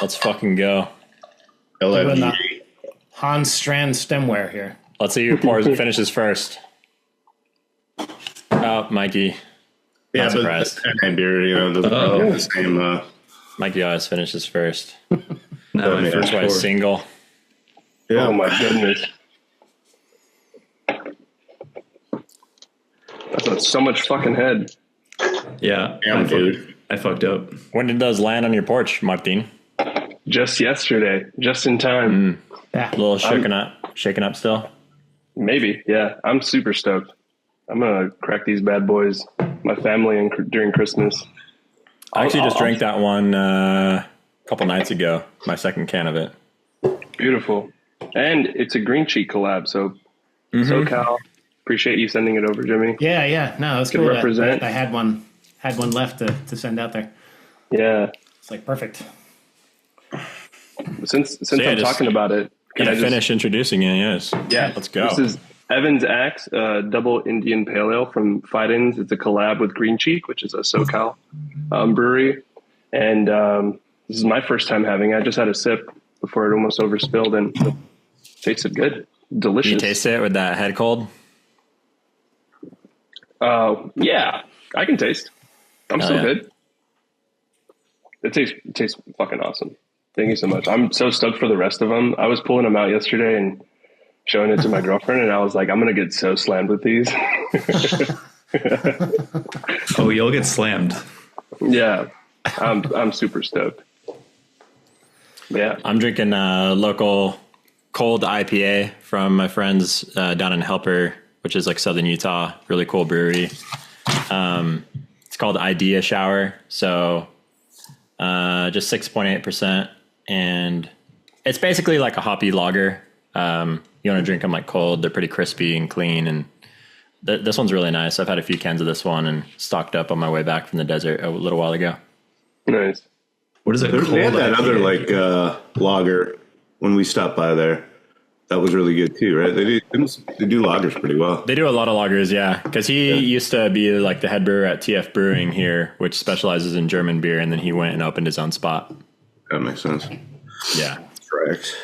Let's fucking go. Doing Hans Strand stemware here. Let's see who finishes first. Oh, Mikey. Yeah, Not but surprised. and beer, doesn't have the same. Mikey always finishes first. No, my First white single. Yeah. Oh my goodness. That's so much fucking head. Yeah, Damn, dude. I fucked up. When did those land on your porch, Martin? Just yesterday, just in time. Yeah. A little shaken up still? Maybe, yeah. I'm super stoked. I'm gonna crack these bad boys, my family, during Christmas. I actually just drank that one a couple nights ago, my second can of it. Beautiful. And it's a Green Cheek collab, so SoCal, appreciate you sending it over, Jimmy. Yeah. No, that's Can cool. represent. I had one left to send out there. Yeah. It's like perfect. Since I'm talking about it, Can I finish introducing it? Yes. Yeah. Let's go. This is Evans Axe, double Indian Pale Ale from Fidens. It's a collab with Green Cheek, which is a SoCal brewery. And this is my first time having it. I just had a sip before it almost overspilled, and it tasted good. Delicious. You taste it with that head cold? Yeah, I can taste. I'm still yeah. good. It tastes fucking awesome. Thank you so much. I'm so stoked for the rest of them. I was pulling them out yesterday and showing it to my girlfriend, and I was like, I'm going to get so slammed with these. Oh, you'll get slammed. Yeah, I'm super stoked. Yeah. I'm drinking a local cold IPA from my friends down in Helper, which is like Southern Utah, really cool brewery. It's called Idea Shower. So just 6.8%. And it's basically like a hoppy lager. You want to drink them like cold. They're pretty crispy and clean. And this one's really nice. I've had a few cans of this one and stocked up on my way back from the desert a little while ago. Nice. What is it? They had that other lager when we stopped by there. That was really good too, right? They do lagers pretty well. They do a lot of lagers, yeah. Because he used to be like the head brewer at TF Brewing here, which specializes in German beer, and then he went and opened his own spot. That makes sense. Yeah. Correct.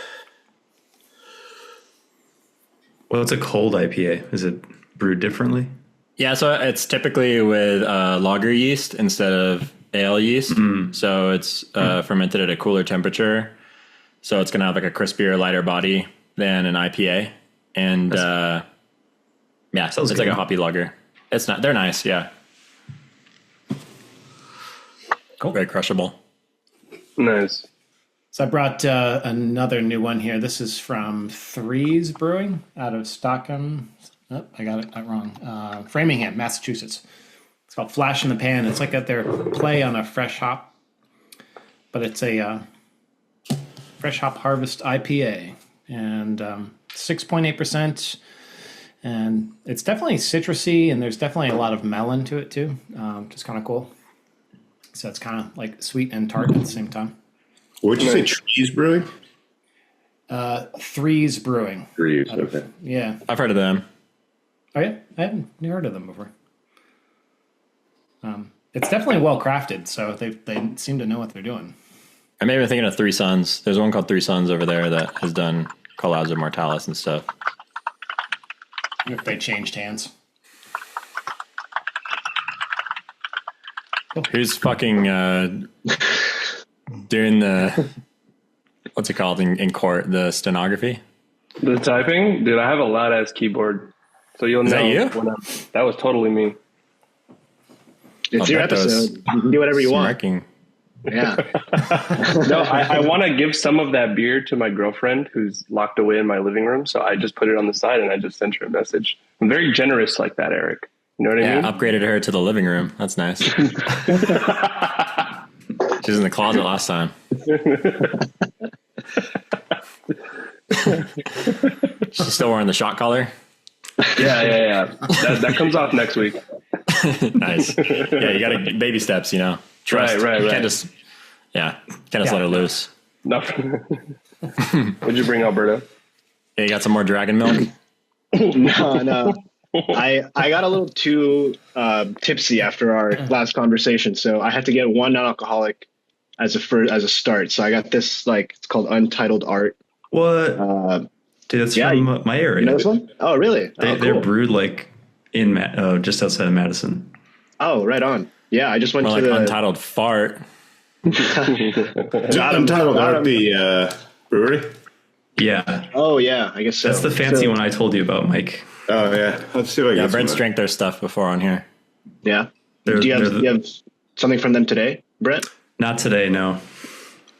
Well, it's a cold IPA. Is it brewed differently? Yeah, so it's typically with lager yeast instead of ale yeast. So it's fermented at a cooler temperature. So it's going to have like a crispier, lighter body than an IPA. And it's good. like a hoppy lager. They're nice, yeah. Cool. Very crushable. Nice. So I brought another new one here. This is from Threes Brewing out of Stockholm. Oh, I got it wrong. Framingham, Massachusetts. It's called Flash in the Pan. It's like their play on a fresh hop, but it's a fresh hop harvest IPA, and 6.8%. And it's definitely citrusy, and there's definitely a lot of melon to it too, which is kind of cool. So it's kind of like sweet and tart at the same time. What'd you say? Trees Brewing? Threes Brewing. Trees. Okay. Yeah. I've heard of them. Oh yeah, I hadn't heard of them before. It's definitely well crafted, so they seem to know what they're doing. I may be thinking of Three Sons. There's one called Three Sons over there that has done collabs with Mortalis and stuff. If they changed hands. Who's fucking doing the what's it called in court? The stenography? The typing? Dude, I have a loud ass keyboard. So you'll know. That you? That was totally me. It's your episode. You can do whatever you want. Smirking. Yeah. No, I want to give some of that beer to my girlfriend who's locked away in my living room. So I just put it on the side and I just sent her a message. I'm very generous like that, Eric. You know what I mean? Upgraded her to the living room. That's nice. She was in the closet last time. She's still wearing the shot collar? Yeah. That comes off next week. Nice. Yeah, you got to baby steps, Trust. Right. You can't just let her loose. No. What'd you bring, Alberto? Yeah, you got some more dragon milk? No. I got a little too tipsy after our last conversation, so I had to get one non-alcoholic as a start. So I got this, like, it's called Untitled Art. What? Dude, that's from my area. You know this one? Oh, really? They're brewed like in just outside of Madison. Oh, right on. Yeah, I just went More to like the Untitled Fart. Untitled Art, the brewery. Yeah. Oh, yeah, I guess so. That's the fancy one I told you about, Mike. Oh yeah, let's see what I Yeah, get. Brent's drank their stuff before on here. Yeah. They're- Do you they're have something from them today, Brent? Not today, no.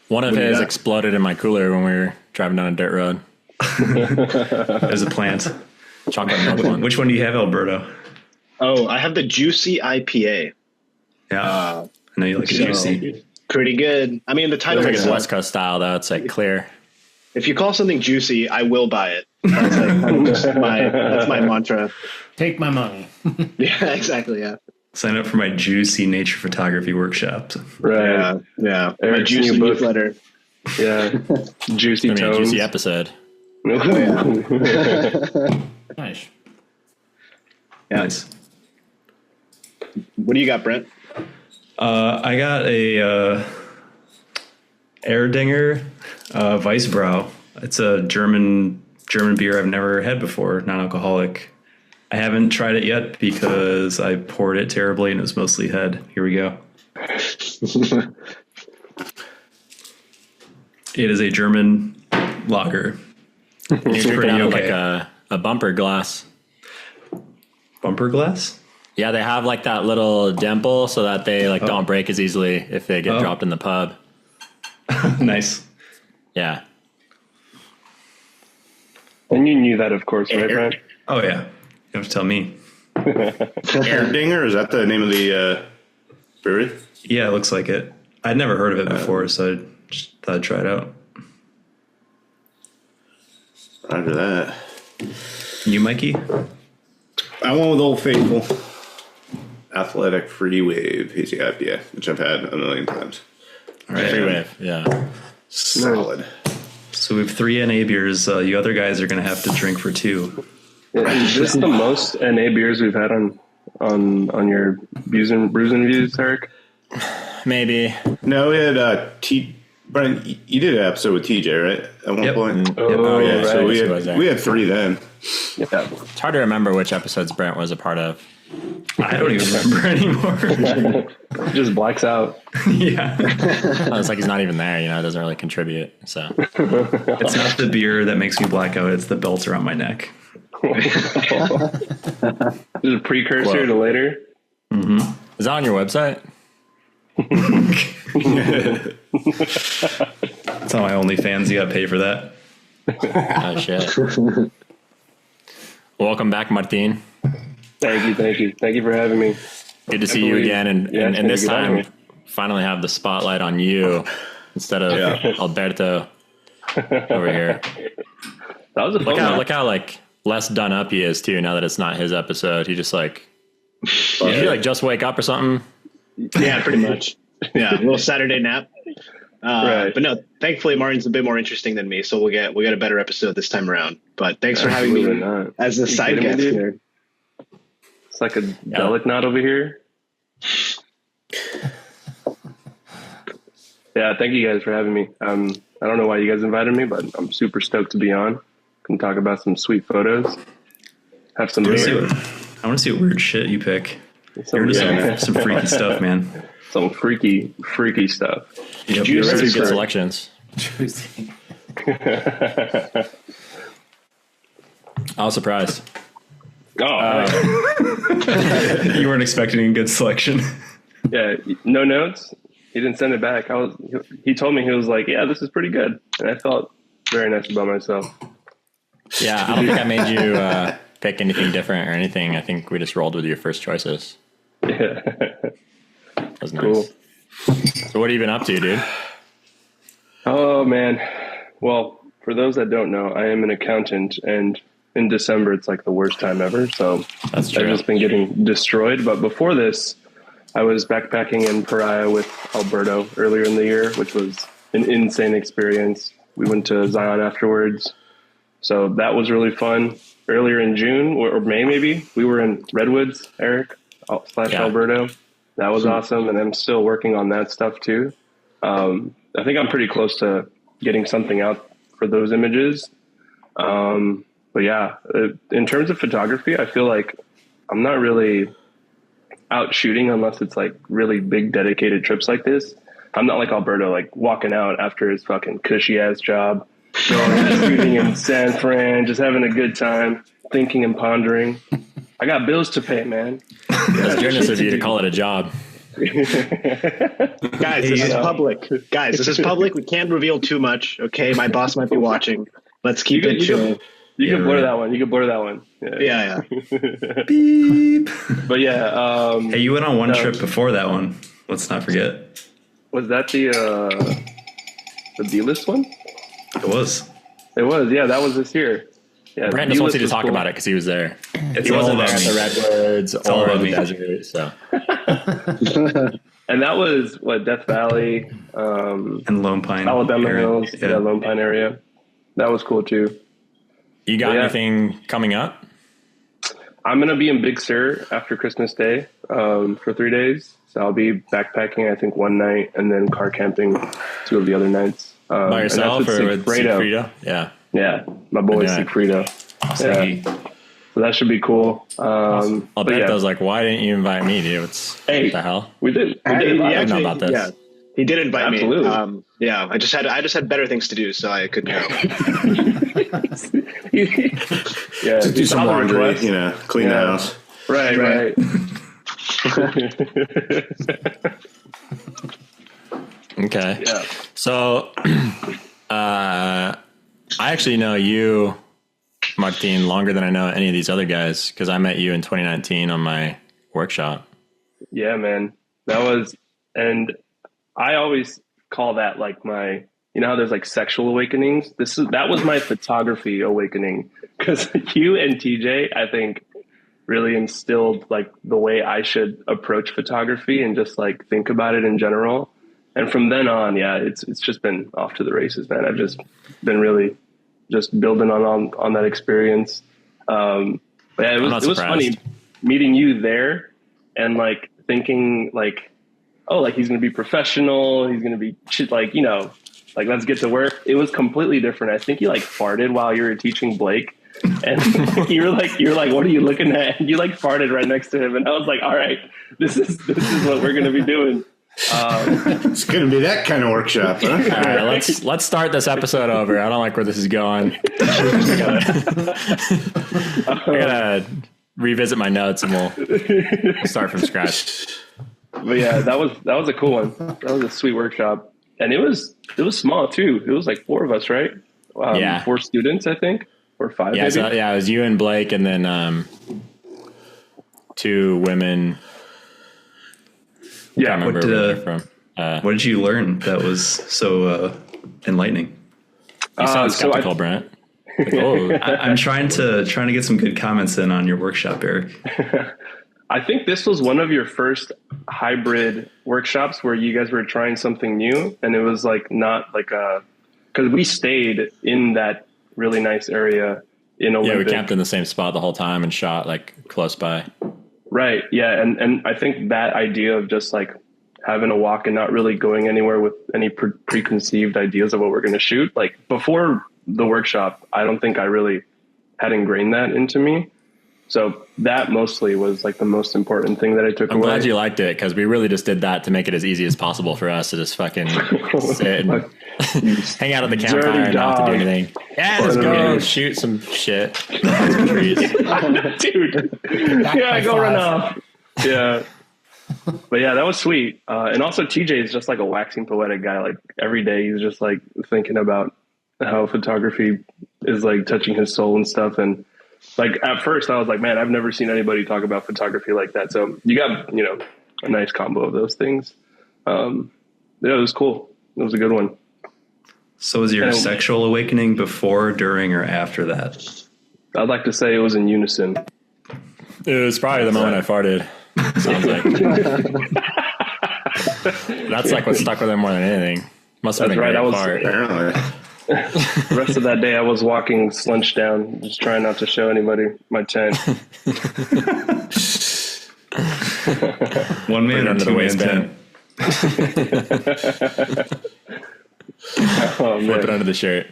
One of What do you his got? exploded in my cooler when we were driving down a dirt road. There's a plant. Chocolate milk one. Which one do you have, Alberto? Oh, I have the Juicy IPA. Yeah. I know you like it so- juicy. Pretty good. I mean, the title It's like is a West Coast style, though. It's like clear. if you call something juicy, I will buy it. That's like kind of just that's my mantra. Take my money. Yeah, exactly. Yeah. Sign up for my juicy nature photography workshop. Right. Yeah. My Eric's juicy new book. newsletter. Yeah. Juicy It's gonna be a tones. juicy episode. Nice. Nice. What do you got, Brent? I got a Erdinger Weissbrau. It's a German beer I've never had before, non-alcoholic. I haven't tried it yet because I poured it terribly and it was mostly head. Here we go. It is a German lager. You're drinking pretty out of okay. like a bumper glass. Bumper glass? Yeah, they have like that little dimple so that they like don't break as easily if they get Oh. dropped in the pub. Nice. Yeah. And you knew that, of course, right, Brent? Oh, yeah. You have to tell me. Erdinger, is that the name of the brewery? Yeah, it looks like it. I'd never heard of it before, so I just thought I'd try it out. Roger that. You, Mikey? I went with Old Faithful Athletic Free Wave Hazy IPA, which I've had a million times. All right. Free wave. Yeah. Solid. So we have 3 NA beers. You other guys are going to have to drink for 2. Yeah, is this the most NA beers we've had on your Brews and Views, Eric? Maybe. No, we had Brian, you did an episode with TJ, right? At one Yep. point. Oh, Yeah, right. so He was there. we had 3 then. Yeah. It's hard to remember which episodes Brent was a part of. I don't even remember anymore. Just blacks out. Yeah. It's like he's not even there, it doesn't really contribute. So It's not the beer that makes me black out. It's the belt around my neck. There's a precursor Whoa. to later. is that on your website? That's on my OnlyFans. You got to pay for that. Oh shit. Welcome back, Martin. Thank you for having me. Good to see you again, and Yeah, it's and this good to be time here. finally have the spotlight on you instead of Alberto over here. That was a fun one. Look how like less done up he is too. Now that it's not his episode, he just like did you like just wake up or something? Yeah, pretty much. Yeah, a little Saturday nap. Right. But no, thankfully Martin's a bit more interesting than me, so we'll get a better episode this time around. But thanks for having me Absolutely not. as the You side kidding me, guest dude? here. It's like a delic knot over here. Yeah, thank you guys for having me. I don't know why you guys invited me, but I'm super stoked to be on. Can talk about some sweet photos. Have some I beer. want to see what weird shit you pick. Some, You're into some freaky stuff, man. some freaky stuff. Yep. You're ready ready to for- get selections. I was surprised. Oh, You weren't expecting a good selection. yeah. No notes. He didn't send it back. He told me, he was like, "Yeah, this is pretty good," and I felt very nice about myself. Yeah, I don't think I made you pick anything different or anything. I think we just rolled with your first choices. Yeah. That was nice. Cool. So what have you been up to, dude? Oh man. Well, for those that don't know, I am an accountant, and in December it's like the worst time ever. So That's I've true. just been getting destroyed. But before this, I was backpacking in Paria with Alberto earlier in the year, which was an insane experience. We went to Zion afterwards. So that was really fun. Earlier in June or May, maybe, we were in Redwoods, Eric / Yeah. Alberto. That was awesome. And I'm still working on that stuff too. I think I'm pretty close to getting something out for those images. But yeah, in terms of photography, I feel like I'm not really out shooting unless it's like really big dedicated trips like this. I'm not like Alberto, like walking out after his fucking cushy ass job, going shooting in San Fran, just having a good time, thinking and pondering. I got bills to pay, man. That's generous of you to call it a job. Guys, this is public. Guys, this is public. We can't reveal too much. Okay, my boss might be watching. Let's keep it chill. You can blur that one. You can blur that one. Yeah. Beep. But yeah. Hey, you went on one trip before that one. Let's not forget. Was that the D-list one? It was. It was. Yeah, that was this year. Yeah, Brent just wants you to talk about it because he was there. It's He all wasn't about there at me. the Redwoods or about the me. desert. So And that was Death Valley, And Lone Pine. Alabama area. Hills, yeah, Lone Pine area. That was cool too. you got Yeah. anything coming up? I'm gonna be in Big Sur after Christmas Day for 3 days. So I'll be backpacking, I think, one night, and then car camping 2 of the other nights. By yourself or with Sigfredo? Sigfredo? Yeah. Yeah, my boy Yeah. Sigfredo. Say, So that should be cool. I'll But bet yeah. those like, why didn't you invite me, dude? What Hey. the hell? We did. I We did. I didn't know about this. Yeah, he did invite Absolutely. me. Yeah, I just had better things to do, so I couldn't go. Yeah, Just do some follow laundry, requests. clean the Yeah. house. Right. Okay. Yeah. So, I actually know you, Martin, longer than I know any of these other guys because I met you in 2019 on my workshop. Yeah, man. That was, and I always call that like my, you know how there's like sexual awakenings? That was my photography awakening because you and TJ, I think, really instilled like the way I should approach photography and just like think about it in general. And from then on, yeah, it's just been off to the races, man. I've just been really just building on that experience. But yeah, it was funny meeting you there and like thinking like, oh, like he's going to be professional. He's going to be like, you know, like let's get to work. It was completely different. I think you like farted while you were teaching Blake. And you're like, what are you looking at? And you like farted right next to him. And I was like, all right, this is what we're going to be doing. It's going to be that kind of workshop, huh? All right, let's start this episode over. I don't like where this is going. I gotta revisit my notes and we'll start from scratch. But yeah, that was a cool one. That was a sweet workshop, and it was small too. It was like 4 of us, right? Yeah. 4 students, I think, or 5. Yeah, maybe. so, yeah, it was you and Blake, and then 2 women. Yeah, I remember What did, where they're from. what did you learn that was so enlightening? You sound so skeptical, Brent. Like, oh, I'm trying to get some good comments in on your workshop, Eric. I think this was one of your first hybrid workshops where you guys were trying something new, and it was like not like because we stayed in that really nice area in Olympic. yeah, we camped in the same spot the whole time and shot like close by. Right. Yeah. And I think that idea of just like having a walk and not really going anywhere with any preconceived ideas of what we're going to shoot, like before the workshop, I don't think I really had ingrained that into me. So that mostly was like the most important thing that I took I'm away. glad you liked it because we really just did that to make it as easy as possible for us to just fucking sit and hang out at the campfire Dirty and not have to do dog. anything. Yeah, let's go shoot some shit. Some trees. Dude. Back Yeah, by go run 5. off. Yeah. But yeah, that was sweet. And also TJ is just like a waxing poetic guy. Like every day he's just like thinking about how photography is like touching his soul and stuff. And like at first I was like, man, I've never seen anybody talk about photography like that. So you got, you know, a nice combo of those things. Yeah, it was cool. It was a good one. So was your And- sexual awakening before, during, or after that? I'd like to say it was in unison. It was probably the moment I farted. Sounds like. That's like what stuck with him more than anything. Must have That's been a right, great I was- fart. Apparently. The rest of that day I was walking slunched down, just trying not to show anybody my tent. 1 man or under the 2 man waistband. tent? Oh, Flip it man. under the shirt.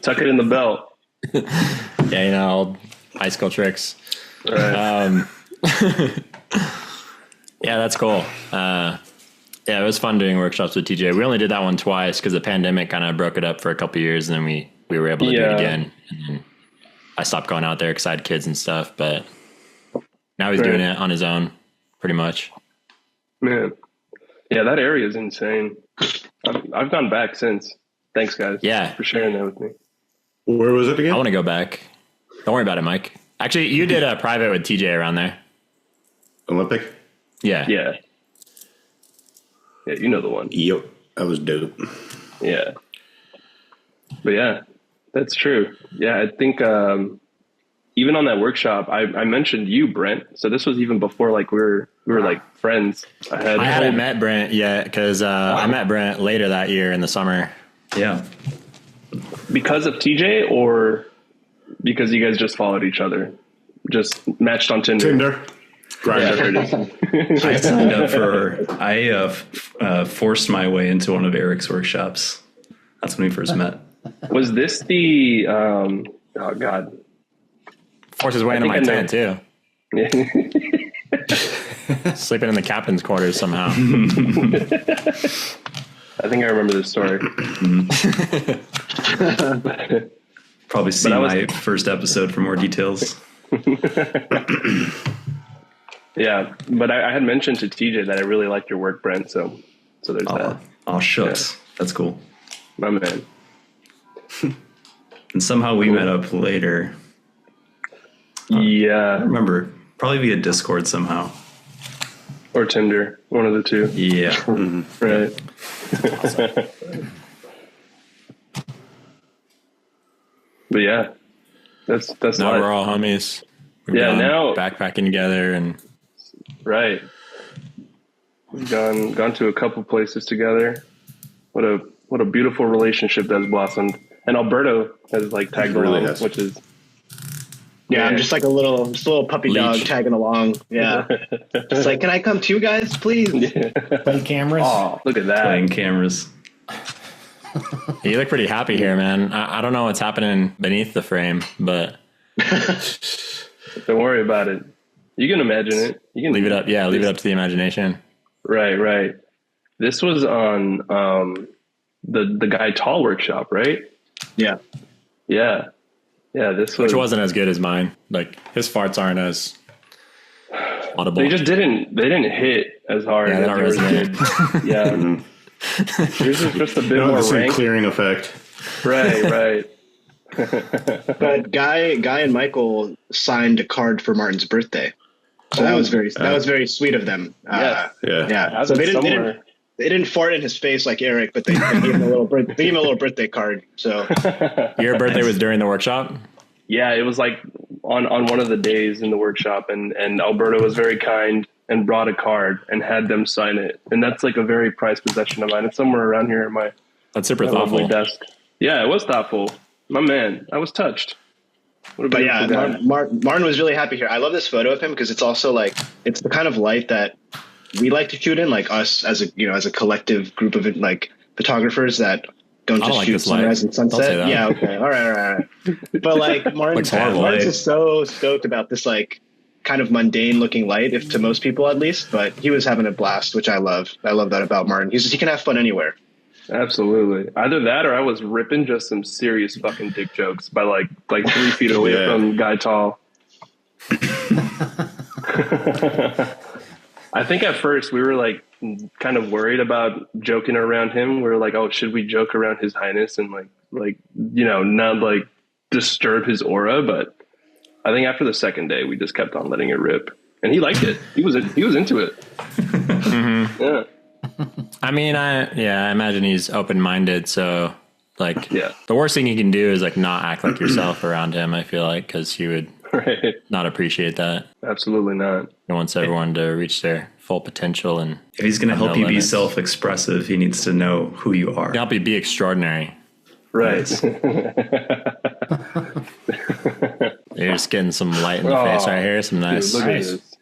Tuck it in the belt. Yeah, old high school tricks. All right. Yeah, that's cool. Yeah, it was fun doing workshops with TJ. We only did that one twice because the pandemic kind of broke it up for a couple years, and then we were able to do it again. And then I stopped going out there because I had kids and stuff, but now he's doing it on his own pretty much. Man. Yeah, that area is insane. I've gone back since. Thanks, guys. Yeah. For sharing that with me. Where was it again? I want to go back. Don't worry about it, Mike. Actually, you did a private with TJ around there. Olympic? Yeah. Yeah. Yeah, you know the one. Yep. That was dope. Yeah. But yeah, that's true. Yeah, I think even on that workshop, I mentioned you, Brent. So this was even before like we were like friends. I hadn't met Brent yet because I met Brent later that year in the summer. Yeah. Because of TJ or because you guys just followed each other? Just matched on Tinder. Tinder. Yeah, there Grinder. it is. I signed up I forced my way into one of Eric's workshops. That's when we first met. Was this the, oh God. Forced his way into my tent too. Sleeping in the captain's quarters somehow. I think I remember this story. Probably see my first episode for more details. Yeah, but I had mentioned to TJ that I really liked your work, Brent. So there's that. Oh, shucks. Yeah. That's cool. My man. And somehow we met up later. Yeah. I don't remember. Probably via Discord somehow. Or Tinder. One of the two. Yeah. Right. But yeah, that's now life. we're all homies. We've Yeah, gone now backpacking together and right. We've gone to a couple places together. What a beautiful relationship that's blossomed. And Alberto has like tagged Really along, has. which is I'm just like a little puppy dog Leech. tagging along. Yeah. It's like, can I come too, guys, please? Play cameras. oh, look at that. Playing cameras. you look pretty happy here, man. I don't know what's happening beneath the frame, but Don't worry about it. You can imagine it. You can leave it up. Yeah, leave it up to the imagination. Right. This was on the Guy Tall workshop, right? Yeah. Yeah. This was. Which wasn't as good as mine. Like his farts aren't as audible. They just didn't hit as hard. Yeah, they as don't yours resonate. did. Yeah. Yours is just a bit No, more the same rank. clearing effect. Right. But Guy and Michael signed a card for Martin's birthday. So that was very sweet of them. Yes. Yeah. Have So it they somewhere. didn't fart in his face like Eric, but they gave him a little birthday card. So Your birthday was during the workshop? Yeah, it was like on one of the days in the workshop, and Alberto was very kind and brought a card and had them sign it. And that's like a very prized possession of mine. It's somewhere around here in my That's super lovely thoughtful. desk. Yeah, it was thoughtful. My man, I was touched. What a But yeah, beautiful guy. Martin was really happy here. I love this photo of him because it's also like it's the kind of light that we like to shoot in, like us as a collective group of like photographers that don't I just like shoot this light. sunrise and Don't say sunset. that. Yeah, okay, all right. But like Looks horrible. Martin's just so stoked about this like kind of mundane looking light, if to most people at least. But he was having a blast, which I love. I love that about Martin. He can have fun anywhere. Absolutely. Either that or I was ripping just some serious fucking dick jokes by like 3 feet away from Guy Tall. I think at first we were like kind of worried about joking around him. We were like, oh, should we joke around His Highness and like not like disturb his aura? But I think after the second day we just kept on letting it rip. And he liked it. He was into it. Mm-hmm. Yeah. I mean, I imagine he's open-minded. So like, Yeah. the worst thing you can do is like not act like yourself around him. I feel like, cause he would Right. not appreciate that. Absolutely not. He wants everyone to reach their full potential and If he's going to have help no you be limits. self-expressive, he needs to know who you are. help you be extraordinary. Right. You're just getting some light in the face right here. Some nice Dude, look at Nice. this.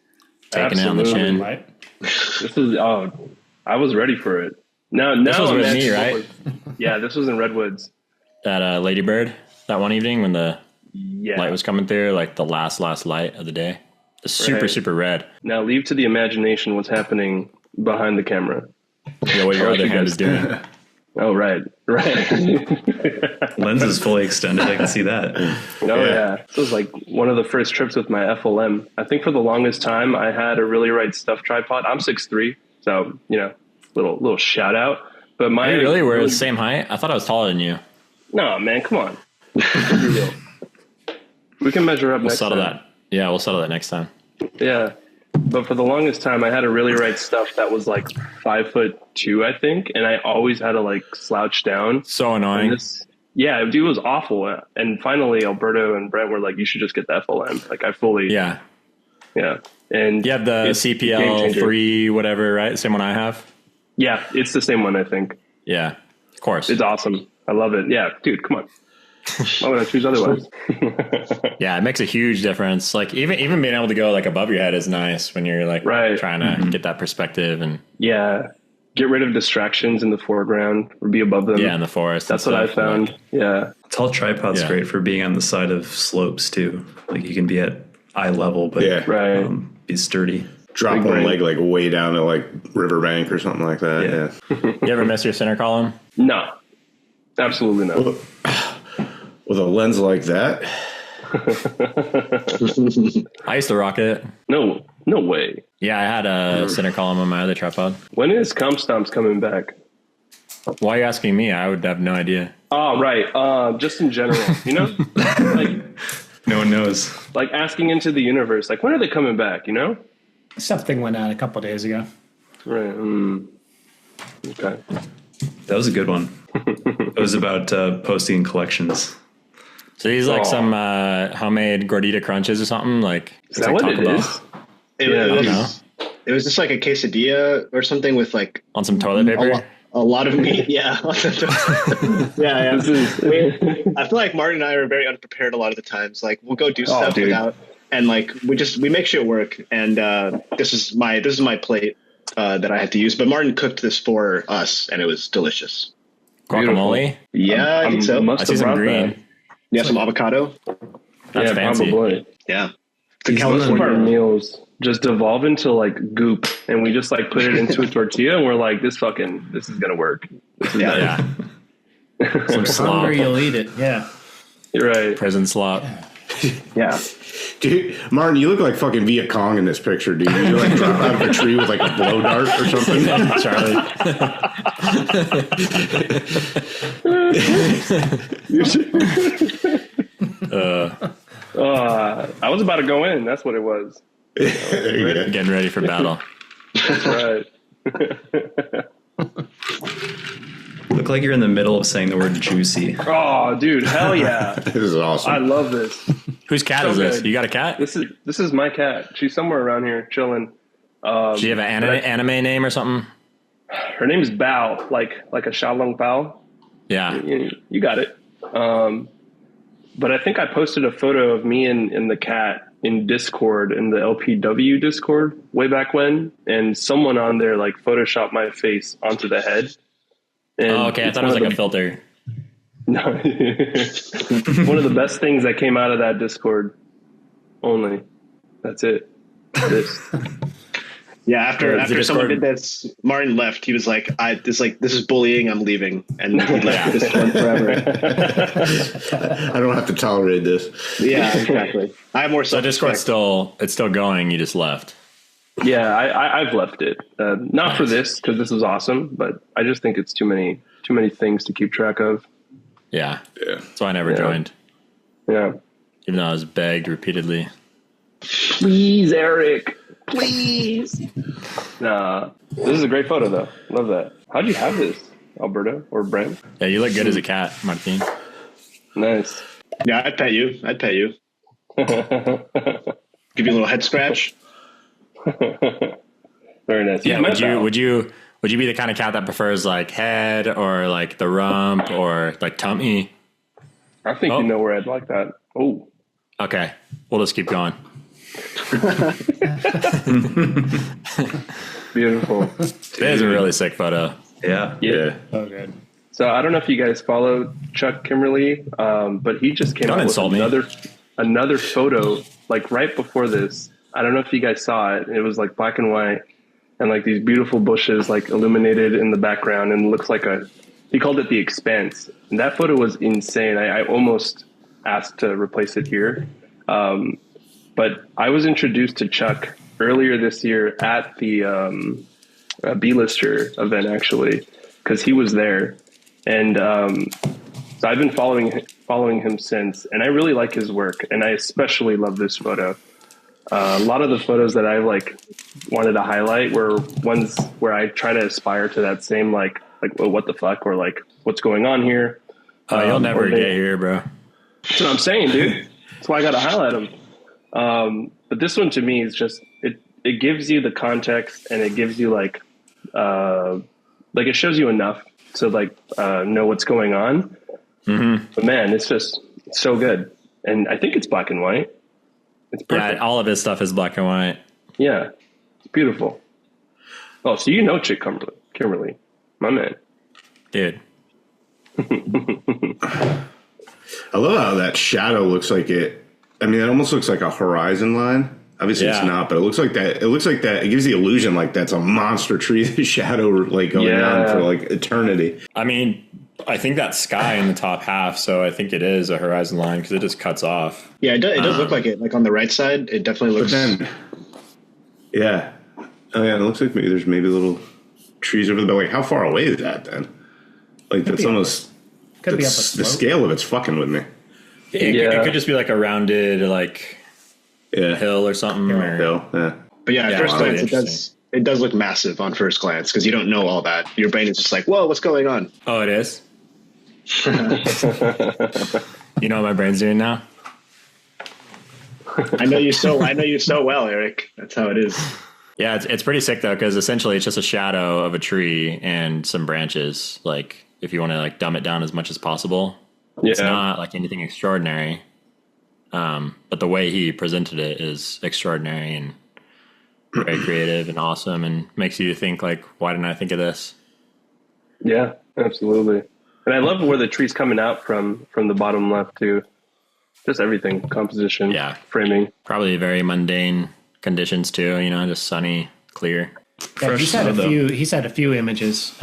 taking it on the Absolutely. chin. Right? This is I was ready for it. Now This was I'm with me, actually right? forward. Yeah, this was in Redwoods. That Ladybird that one evening when the Yeah. light was coming through, like the last light of the day. The super red. Now leave to the imagination what's happening behind the camera. Yeah, what your other hand is doing. Oh, right. Lens is fully extended. I can see that. Oh yeah. This was like one of the first trips with my FLM. I think for the longest time I had a really right stuff tripod. I'm 6'3", so little shout out. But my Really? We're the same height? I thought I was taller than you. No, man, come on. We can measure up We'll next settle time. that. Yeah, we'll settle that next time. Yeah. But for the longest time I had a really right stuff that was like 5'2", I think, and I always had to like slouch down. So annoying. Yeah, dude, it was awful. And finally Alberto and Brent were like, you should just get the FLM. Like I fully Yeah. And You have the it's game CPL changer. 3 whatever, right? Same one I have? Yeah, it's the same one, I think. Yeah. Of course. It's awesome. I love it. Yeah, dude, come on. Why would I choose otherwise? Yeah, it makes a huge difference. Like even being able to go like above your head is nice when you're like trying to get that perspective and Yeah. Get rid of distractions in the foreground or be above them. in the forest. That's what I found. Yeah. Tall tripod's great for being on the side of slopes too. Like you can be at eye level, but Right. be sturdy. Drop Big one brain. leg like way down to like riverbank or something like that. Yeah. You ever miss your center column? No. Absolutely not. With a lens like that, I used to rock it. No way. Yeah, I had a center column on my other tripod. When is Comp Stomps coming back? Why are you asking me? I would have no idea. Oh, right. Just in general, like No one knows. like asking into the universe. Like, when are they coming back? Something went out a couple days ago. Right. Okay. That was a good one. It was about posting collections. So these like some homemade gordita crunches or something? Like Is that what it is? It, Yeah, it I don't was, it was just like a quesadilla or something with like on some toilet paper? a lot of meat. Yeah. yeah. I feel like Martin and I are very unprepared a lot of the times. Like we'll go do stuff dude. without, and like we make shit work. And this is my plate that I had to use. But Martin cooked this for us, and it was delicious. Guacamole? Yeah, I think so. I see some green. Yeah, some avocado. That's Yeah, fancy. probably. Yeah. Most of our meals just devolve into like goop, and we just like put it into a tortilla, and we're like, this is gonna work. This is nice. Yeah. Some slop. Hungry, you'll eat it. Yeah. You're right. Prison slop. Yeah. dude, Martin, you look like fucking Viet Cong in this picture, dude. You like drop out of a tree with like a blow dart or something. Charlie. I was about to go in. That's what it was. There you go. Getting ready for battle. That's right. Look like you're in the middle of saying the word juicy. Oh, dude, hell yeah! This is awesome. I love this. Whose cat So is this? good. You got a cat? This is my cat. She's somewhere around here chilling. Do you have an anime name or something? Her name's Bao, like a Xiaolong Bao. Yeah. You got it. But I think I posted a photo of me and the cat in Discord, in the LPW Discord way back when, and someone on there like photoshopped my face onto the head. And Oh, okay. I thought it was like a filter. No. One of the best things that came out of that Discord. Only. That's it. This. Yeah, after Discord- someone did this, Martin left. He was like, this is bullying, I'm leaving. And he left this one forever. I don't have to tolerate this. Yeah, exactly. I have more So Discord's still going. You just left. Yeah, I've left it. Not for this, because this is awesome, but I just think it's too many things to keep track of. Yeah. Yeah. So I never joined, Yeah. even though I was begged repeatedly. Please, Eric. Please. Nah. This is a great photo, though. Love that. How'd you have this, Alberto or Brent? Yeah, you look good as a cat, Martin. Nice. Yeah, I'd pet you. Give you a little head scratch. Very nice. Yeah. Met Would you be the kind of cat that prefers like head or like the rump or like tummy? I think you know where I'd like that. Oh. Okay, we'll just keep going. Beautiful. That is a really sick photo. Yeah. Oh, good. So I don't know if you guys follow Chuck Kimmerle, but he just came Don't out with insult me. another photo like right before this. I don't know if you guys saw it. It was like black and white and like these beautiful bushes like illuminated in the background and looks like he called it The Expanse. And that photo was insane. I almost asked to replace it here. But I was introduced to Chuck earlier this year at the B-Lister event, actually, because he was there. And so I've been following him since, and I really like his work, and I especially love this photo. A lot of the photos that I like wanted to highlight were ones where I try to aspire to that same like well, what the fuck, or like what's going on here. You'll never get here, bro. That's what I'm saying, dude. That's why I got to highlight them. But this one to me is just it gives you the context, and it gives you like it shows you enough to like know what's going on. Mm-hmm. But man, it's so good, and I think it's black and white. It's perfect. Yeah, all of his stuff is black and white. Yeah, it's beautiful. Oh, so you know Chick Kimmerle, my man. Dude. I love how that shadow looks like it. I mean, it almost looks like a horizon line. Obviously, it's not, but it looks like that. It looks like that. It gives the illusion like that's a monster tree shadow like going on for like eternity. I mean, I think that sky in the top half, so I think it is a horizon line because it just cuts off. Yeah, it does look like it. Like on the right side, it definitely looks. But then, yeah. Oh yeah, it looks like maybe there's little trees over there. Like, how far away is that then? Like that's almost. Could be up a The slope. scale of it's fucking with me. It could just be like a rounded like hill or something. Or, Hill, yeah. But yeah, at first wow, glance, it does look massive on first glance because you don't know all that. Your brain is just like, whoa, what's going on? Oh, it is. You know what my brain's doing now? I know you so well, Eric. That's how it is. Yeah, it's pretty sick though, because essentially it's just a shadow of a tree and some branches. Like if you want to like dumb it down as much as possible, it's not like anything extraordinary. But the way he presented it is extraordinary and very creative and awesome, and makes you think like, why didn't I think of this? Yeah, absolutely. And I love where the tree's coming out from the bottom left too. Just everything, composition, framing. Probably very mundane conditions too, just sunny, clear. Yeah, he's had a few images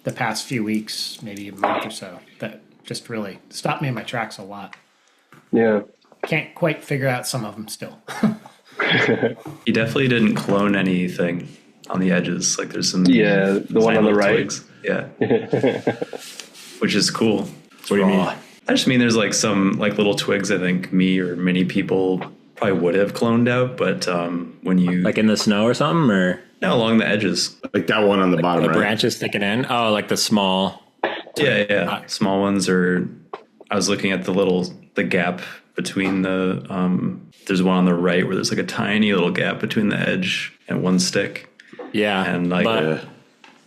the past few weeks, maybe a month or so, that just really stopped me in my tracks a lot. Yeah. Can't quite figure out some of them still. He definitely didn't clone anything on the edges. Like there's some the one on the right. Twigs. Yeah. Which is cool. What do you mean? I just mean there's like some like little twigs I think me or many people probably would have cloned out, but when you like in the snow or something, or no, along the edges, like that one on the bottom, the right? branches sticking in. Oh, like the small. Yeah, small ones. Or I was looking at the gap between the there's one on the right where there's like a tiny little gap between the edge and one stick. Yeah, and like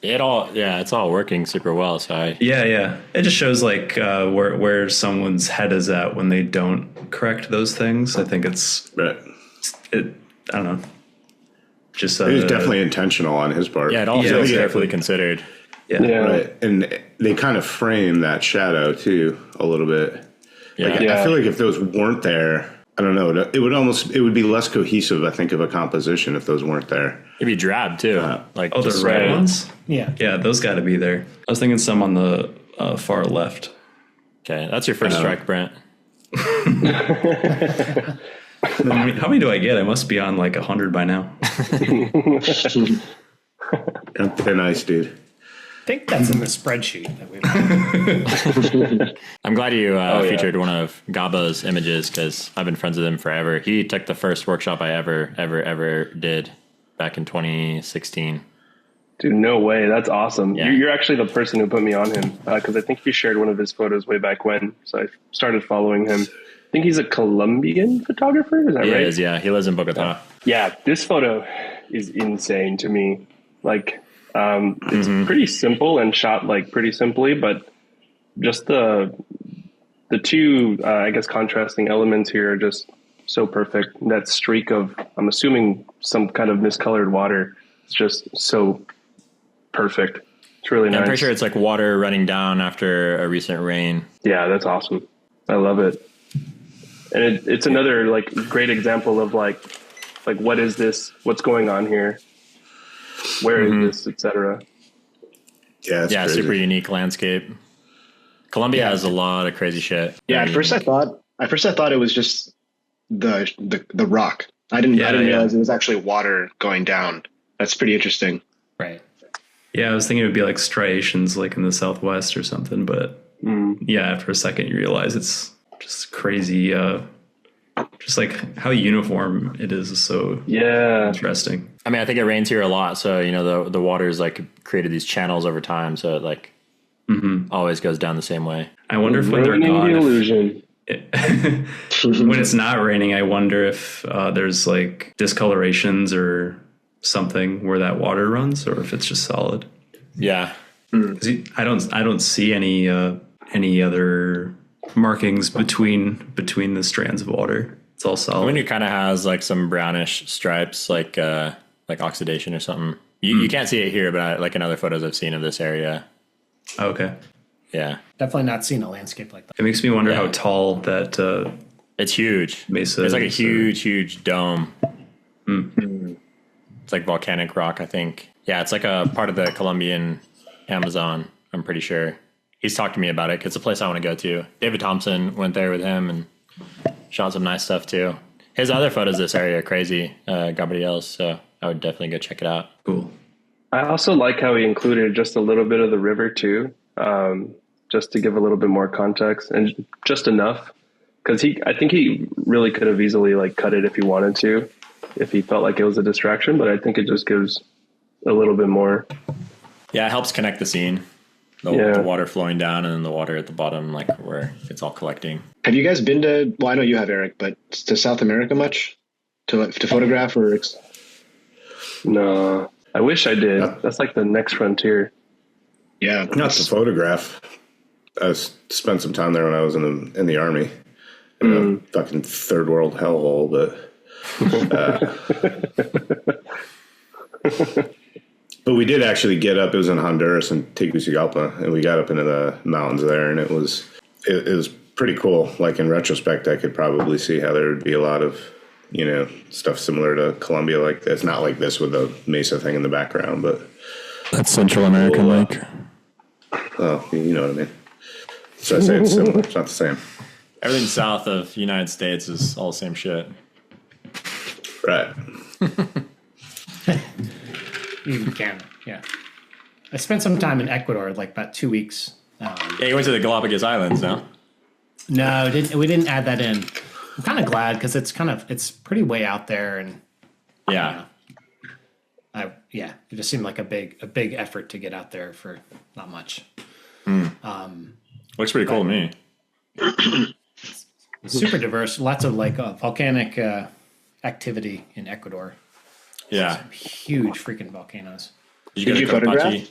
it's all working super well. So it just shows like where someone's head is at when they don't correct those things. I think it's I don't know. Just it was definitely intentional on his part. Yeah, it all feels carefully considered. Yeah. Right. And they kind of frame that shadow too a little bit. Yeah. Like, I feel like if those weren't there, I don't know, it would be less cohesive, I think, of a composition if those weren't there. It'd be drab too. Like the red ones? Yeah. Yeah, those got to be there. I was thinking some on the far left. Okay, that's your first strike, Brent. How many do I get? I must be on like 100 by now. They're nice, dude. I think that's in the spreadsheet that we've I'm glad you featured one of Gaba's images because I've been friends with him forever. He took the first workshop I ever did back in 2016. Dude, no way. That's awesome. Yeah. You're actually the person who put me on him because I think you shared one of his photos way back when. So I started following him. I think he's a Colombian photographer. Is that right? He is, yeah. He lives in Bogota. Yeah, this photo is insane to me. Like, it's pretty simple and shot like pretty simply, but just the two, I guess, contrasting elements here are just so perfect. And that streak of, I'm assuming some kind of miscolored water. It's just so perfect. It's really nice. I'm pretty sure it's like water running down after a recent rain. Yeah, that's awesome. I love it. And it's another like great example of like what is this? What's going on here? Where is this, etc. Yeah, yeah, crazy. super unique landscape. Colombia has a lot of crazy shit. Yeah, at first I thought it was just the rock. I didn't realize it was actually water going down. That's pretty interesting. Right. Yeah, I was thinking it would be like striations like in the Southwest or something, but yeah, after a second you realize it's just crazy. Just like how uniform it is so interesting. I mean, I think it rains here a lot, so you know the water's like created these channels over time, so it like always goes down the same way. I wonder if when they're gone, the illusion. When it's not raining, I wonder if there's like discolorations or something where that water runs, or if it's just solid. Yeah, I don't see any other markings between the strands of water. It's all solid. When it kind of has like some brownish stripes, like oxidation or something. You can't see it here, but like in other photos I've seen of this area. Okay. Yeah, Definitely not seen a landscape like that. It makes me wonder how tall that it's huge. mesa. It's like a is, huge dome. It's like volcanic rock, I think. Yeah, it's like a part of the Colombian Amazon, I'm pretty sure. He's talked to me about it. It's a place I want to go to. David Thompson went there with him and shot some nice stuff too. His other photos of this area are crazy, Gabriel, so I would definitely go check it out. Cool. I also like how he included just a little bit of the river too, just to give a little bit more context and just enough. Because I think he really could have easily like cut it if he wanted to, if he felt like it was a distraction. But I think it just gives a little bit more. Yeah, it helps connect the scene. The water flowing down and then the water at the bottom, like where it's all collecting. Have you guys been to? Well, I know you have, Eric, but to South America much to photograph or? No, I wish I did. That's like the next frontier. Yeah, Not to photograph. I spent some time there when I was in the army. In a fucking third world hellhole, but we did actually get up. It was in Honduras and Tegucigalpa, and we got up into the mountains there, and it was pretty cool. Like in retrospect, I could probably see how there would be a lot of stuff similar to Colombia like this. Not like this with the mesa thing in the background, but that's Central American, like. Oh, you know what I mean. So I say it's similar. It's not the same. Everything south of the United States is all the same shit. Right. Even Canada, yeah. I spent some time in Ecuador, like about 2 weeks. Yeah, you went to the Galapagos Islands, no? No, we didn't add that in. I'm kind of glad because it's pretty way out there, and yeah, it just seemed like a big effort to get out there for not much. Looks pretty cool to me. It's super diverse, lots of like volcanic activity in Ecuador. Yeah, Some huge freaking volcanoes. Did you photograph?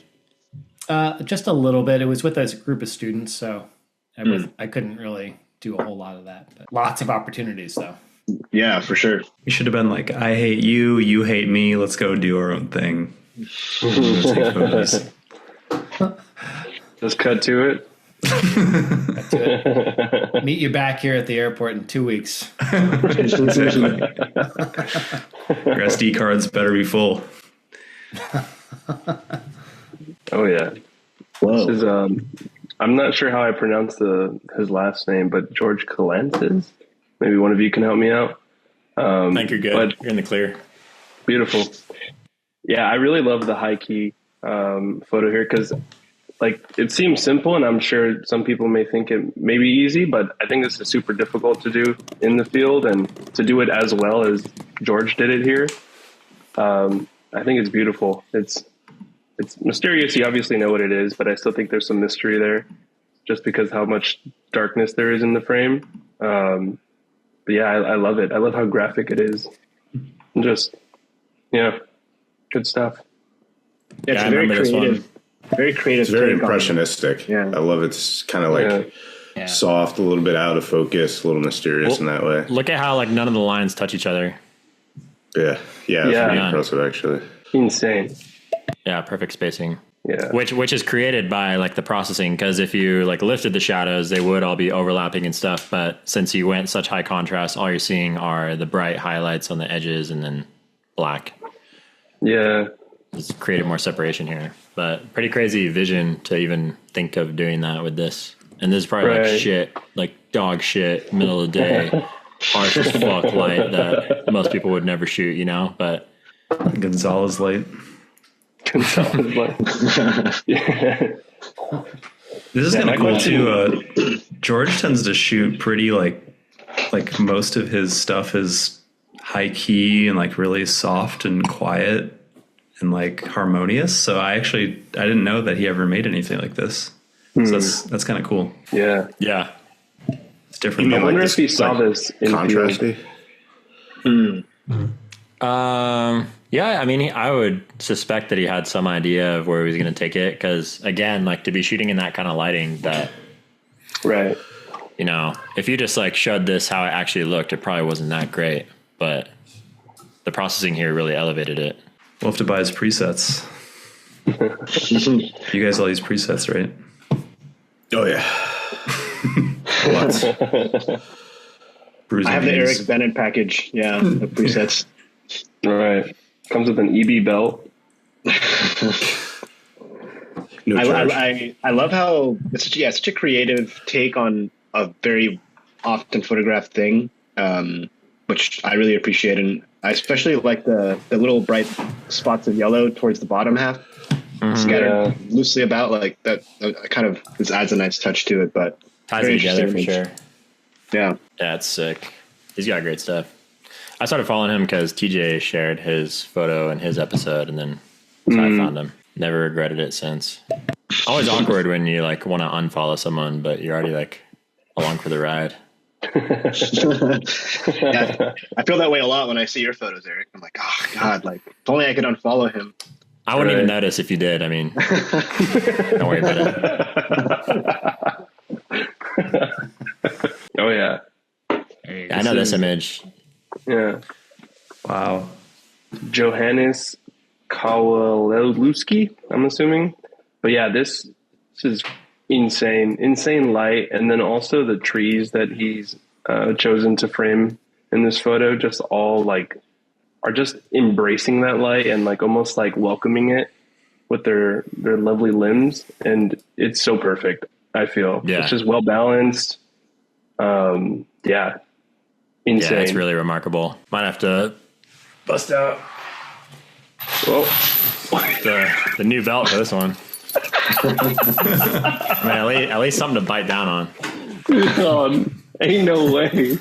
Just a little bit. It was with a group of students, so I couldn't really do a whole lot of that. But lots of opportunities, though. Yeah, for sure. We should have been like, I hate you, you hate me. Let's go do our own thing. Just cut to it. Meet you back here at the airport in 2 weeks. Your SD cards better be full. Oh yeah. Whoa. This is, I'm not sure how I pronounce his last name, but George Kalantzes. Maybe one of you can help me out. I think you're good. But you're in the clear. Beautiful. Yeah, I really love the high key photo here because, like, it seems simple, and I'm sure some people may think it may be easy, but I think this is super difficult to do in the field, and to do it as well as George did it here. I think it's beautiful. It's mysterious. You obviously know what it is, but I still think there's some mystery there, just because how much darkness there is in the frame. But yeah, I love it. I love how graphic it is. And just, good stuff. Yeah, it's very creative. Very creative. It's very impressionistic. Yeah. I love it. It's kind of like soft, a little bit out of focus, a little mysterious in that way. Look at how like none of the lines touch each other. Yeah, it's pretty impressive actually. Insane. Yeah, perfect spacing. Yeah, which is created by like the processing, because if you like lifted the shadows, they would all be overlapping and stuff. But since you went such high contrast, all you're seeing are the bright highlights on the edges and then black. Yeah, It's created more separation here, but pretty crazy vision to even think of doing that with this. And this is probably like shit, like dog shit, middle of the day, harsh as fuck light that most people would never shoot, you know. But Gonzalez light. yeah. This is kind of cool too. George tends to shoot pretty like most of his stuff is high key and like really soft and quiet and like harmonious. So I didn't know that he ever made anything like this. So that's kind of cool. Yeah. It's different. I wonder if he saw this in contrasty. Yeah, I mean, I would suspect that he had some idea of where he was going to take it, because again, like to be shooting in that kind of lighting, that right. You know, if you just like showed this how it actually looked, it probably wasn't that great, but the processing here really elevated it. We'll have to buy his presets. You guys all use presets, right? Oh yeah. I have the Eric Bennett package. Yeah, the presets. Right. Comes with an EB belt. I love how it's such a creative take on a very often photographed thing, which I really appreciate, and I especially like the little bright spots of yellow towards the bottom half, scattered loosely about like that. Kind of this adds a nice touch to it, but ties it together for sure. Yeah, it's sick. He's got great stuff. I started following him because TJ shared his photo in his episode, and then so I found him. Never regretted it since. Always awkward when you like want to unfollow someone, but you're already like along for the ride. Yeah, I feel that way a lot when I see your photos, Eric. I'm like, oh God, like if only I could unfollow him. I wouldn't even notice if you did. I mean, don't worry about it. Oh yeah. I know this image. Yeah. Wow. Johannes Kowalewski, I'm assuming. But yeah, this is insane light. And then also the trees that he's chosen to frame in this photo just all like are just embracing that light and like almost like welcoming it with their lovely limbs. And it's so perfect, I feel. Yeah. It's just well balanced. Yeah. Insane. Yeah, it's really remarkable. Might have to bust out the new belt for this one. I mean, at least something to bite down on. Ain't no way.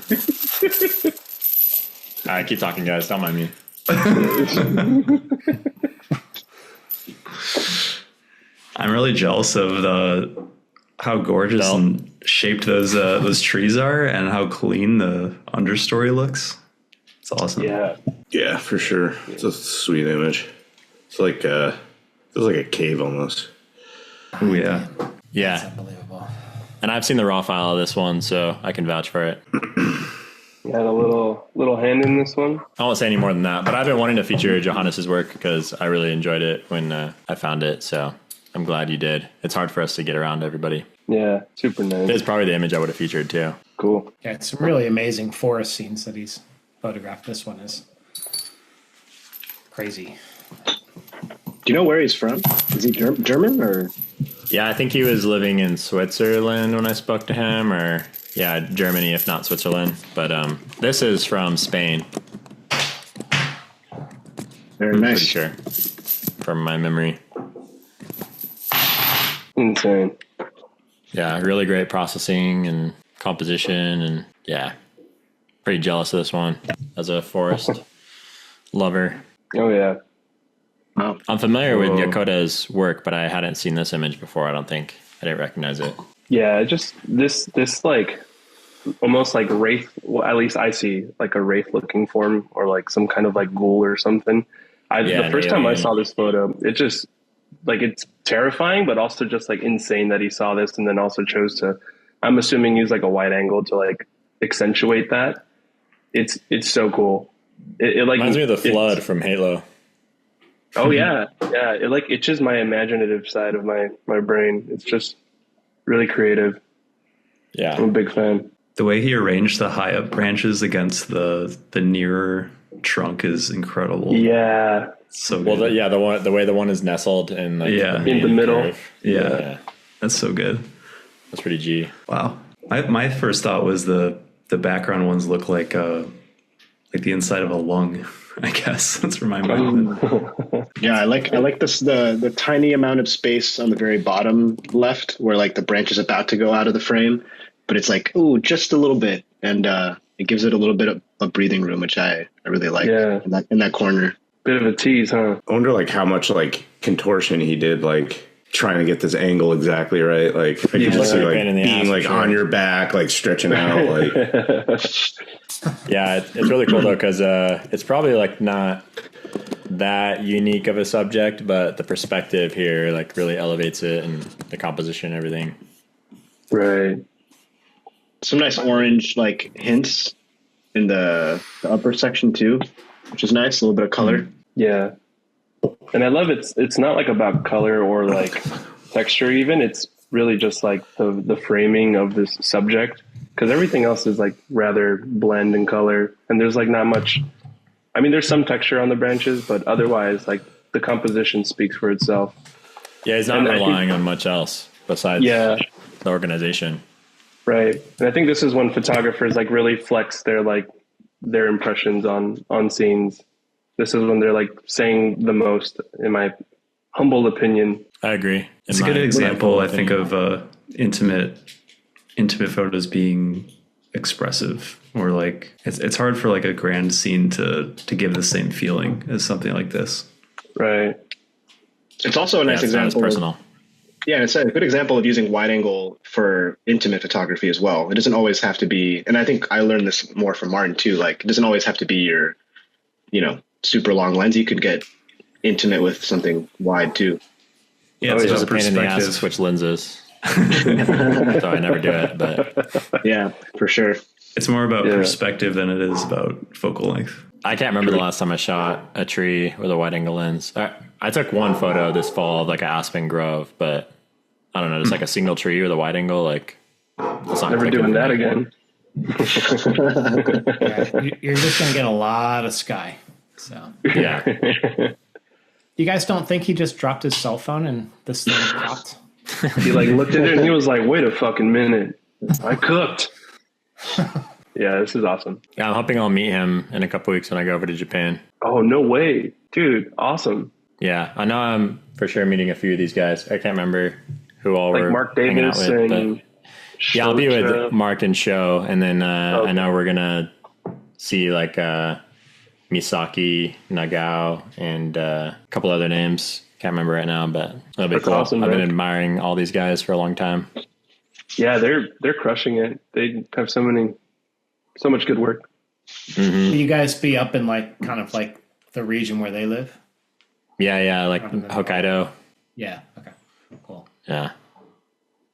All right, keep talking, guys. Don't mind me. I'm really jealous of how gorgeous and shaped those trees are, and how clean the understory looks. It's awesome. Yeah, for sure. It's a sweet image. It's like feels like a cave almost. Oh yeah. Yeah. It's unbelievable. And I've seen the raw file of this one, so I can vouch for it. Got a little hand in this one. I won't say any more than that, but I've been wanting to feature Johannes' work because I really enjoyed it when I found it. So I'm glad you did. It's hard for us to get around to everybody. Yeah, super nice. It's probably the image I would have featured too. Cool. Yeah, it's some really amazing forest scenes that he's photographed. This one is crazy. Do you know where he's from? Is he German or? Yeah, I think he was living in Switzerland when I spoke to him, or Germany, if not Switzerland. But this is from Spain. Very nice. Pretty sure, from my memory. Insane. Yeah, really great processing and composition, and pretty jealous of this one as a forest lover. Oh yeah. Wow. I'm familiar with Yokota's work, but I hadn't seen this image before. I don't think I didn't recognize it. Yeah, just this like almost like wraith. Well, at least I see like a wraith looking form, or like some kind of like ghoul or something. The first time I saw this photo, it just like it's terrifying, but also just like insane that he saw this and then also chose to I'm assuming use like a wide angle to like accentuate that. It's so cool. It like reminds me of the flood from Halo. Oh yeah. It like itches my imaginative side of my brain. It's just really creative. Yeah, I'm a big fan. The way he arranged the high up branches against the nearer trunk is incredible. Yeah. So good. Well, the way the one is nestled in like in the middle. Curve. Yeah. That's so good. That's pretty G. Wow. My first thought was the background ones look like the inside of a lung. I guess that's where my mind went. Yeah, I like this the tiny amount of space on the very bottom left where like the branch is about to go out of the frame, but it's like just a little bit, and it gives it a little bit of breathing room, which I really like. Yeah. in that corner. Bit of a tease, huh? I wonder like how much like contortion he did, like trying to get this angle exactly right. Like I could just see like being like on your back, like stretching out. Like yeah, it's really cool though because it's probably like not that unique of a subject, but the perspective here like really elevates it and the composition and everything. Right. Some nice orange like hints in the upper section too, which is nice. A little bit of color. Yeah. And I love it's not like about color or like texture even. It's really just like the framing of this subject, because everything else is like rather bland in color, and there's like not much. I mean, there's some texture on the branches, but otherwise like the composition speaks for itself. Yeah, he's not relying on much else besides the organization. Right. And I think this is when photographers like really flex their impressions on scenes. This is when they're like saying the most, in my humble opinion. I agree. It's a good example, I think, of intimate photos being expressive, or like it's hard for like a grand scene to give the same feeling as something like this. Right. It's also a nice example. Personal. Yeah, it's a good example of using wide angle for intimate photography as well. It doesn't always have to be, and I think I learned this more from Martin too. Like, it doesn't always have to be your, super long lens. You could get intimate with something wide too. Yeah, it's just a pain in the ass to switch lenses. So I never do it, but yeah, for sure. It's more about perspective than it is about focal length. I can't remember the last time I shot a tree with a wide angle lens. I took one photo this fall of like an aspen grove, but I don't know, just like a single tree with a wide angle, like it's not never doing that again. You're just gonna get a lot of sky. So yeah. You guys don't think he just dropped his cell phone and this thing popped? He like looked at it and he was like, "Wait a fucking minute, I cooked." Yeah, this is awesome. Yeah, I'm hoping I'll meet him in a couple weeks when I go over to Japan. Oh, no way, dude! Awesome. Yeah, I know I'm for sure meeting a few of these guys. I can't remember who all like we're Mark hanging out Davis with, and yeah, I'll be with Mark and Show, and then I know we're gonna see like Misaki, Nagao, and a couple other names. Can't remember right now, but that'll be cool. Awesome, I've been admiring all these guys for a long time. Yeah, they're crushing it. They have so much good work. Will you guys be up in like kind of like the region where they live? Yeah, like Hokkaido. Yeah. Okay. Cool. Yeah.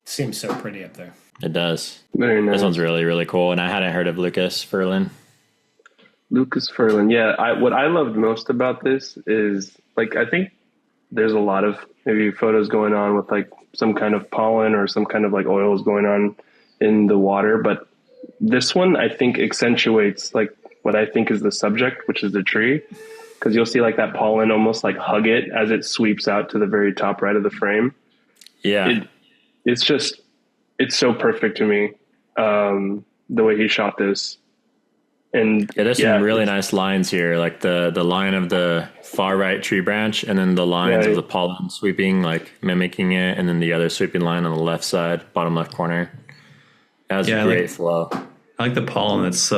Seems so pretty up there. It does. Very nice. This one's really, really cool. And I hadn't heard of Lukas Furlan. Lukas Furlan. Yeah. What I loved most about this is like, I think there's a lot of maybe photos going on with like some kind of pollen or some kind of like oils going on in the water. But this one, I think, accentuates like what I think is the subject, which is the tree. Because you'll see like that pollen almost like hug it as it sweeps out to the very top right of the frame. Yeah. It's so perfect to me, the way he shot this. And there's some really nice lines here, like the line of the far right tree branch, and then the lines of the pollen sweeping, like mimicking it, and then the other sweeping line on the left side, bottom left corner. That was a great flow. I like the pollen that's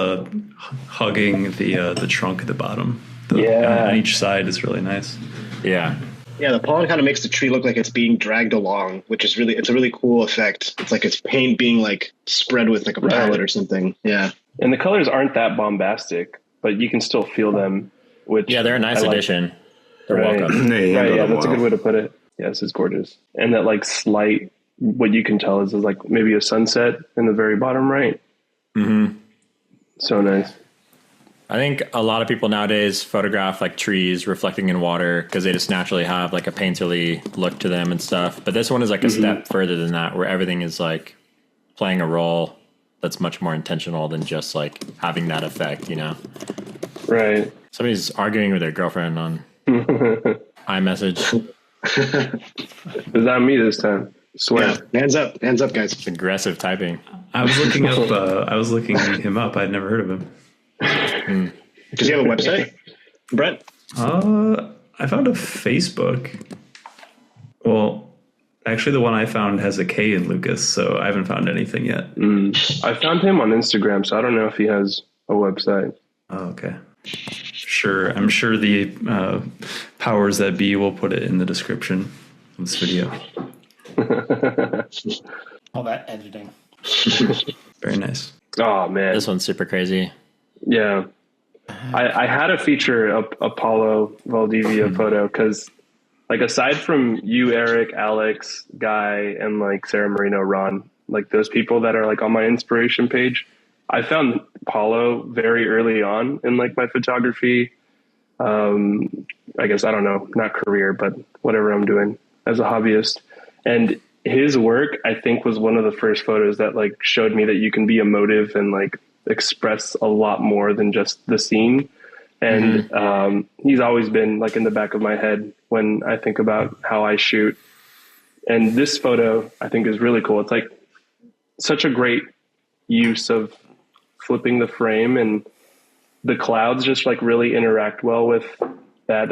hugging the trunk at the bottom. On each side is really nice. Yeah. Yeah, the pollen kind of makes the tree look like it's being dragged along, which is it's a really cool effect. It's like it's paint being like spread with like a palette or something. Yeah. And the colors aren't that bombastic, but you can still feel them. Which they're a nice addition. They're welcome. Yeah, that's a good way to put it. Yeah, this is gorgeous. And that like slight what you can tell is like maybe a sunset in the very bottom right. Mm-hmm. So nice. I think a lot of people nowadays photograph like trees reflecting in water because they just naturally have like a painterly look to them and stuff. But this one is like a step further than that, where everything is like playing a role that's much more intentional than just like having that effect, you know? Right. Somebody's arguing with their girlfriend on iMessage. It's not me this time. Swear. Yeah, hands up, guys. It's aggressive typing. I was looking up. I was looking him up. I'd never heard of him. Does he have a website, Brent? I found a Facebook. Well, actually, the one I found has a K in Lukas, so I haven't found anything yet. I found him on Instagram, so I don't know if he has a website. Oh, okay. Sure. I'm sure the powers that be will put it in the description of this video. All that editing. Very nice. Oh, man. This one's super crazy. Yeah. I had to feature a Paulo Valdivia photo because, like, aside from you, Eric, Alex, Guy, and, like, Sarah Marino, Ron, like, those people that are, like, on my inspiration page, I found Paulo very early on in, like, my photography. I guess, I don't know, not career, but whatever I'm doing as a hobbyist. And his work, I think, was one of the first photos that, like, showed me that you can be emotive and, like, express a lot more than just the scene. And he's always been, like, in the back of my head when I think about how I shoot. And this photo, I think, is really cool. It's, like, such a great use of flipping the frame, and the clouds just, like, really interact well with that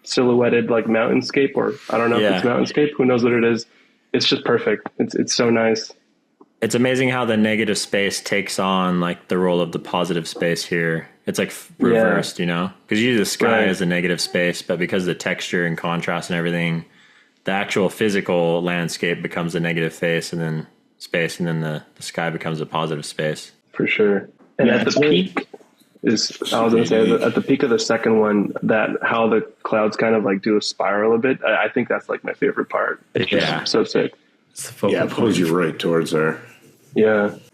silhouetted, like, mountainscape, or I don't know if it's mountainscape. Who knows what it is? It's just perfect. It's so nice. It's amazing how the negative space takes on like the role of the positive space here. It's like reversed, you know, because usually the sky is a negative space, but because of the texture and contrast and everything, the actual physical landscape becomes a negative space, and then the sky becomes a positive space. For sure. And at the peak at the peak of the second one, that how the clouds kind of like do a spiral a bit. I think that's like my favorite part. It's just so sick. It pulls you right towards our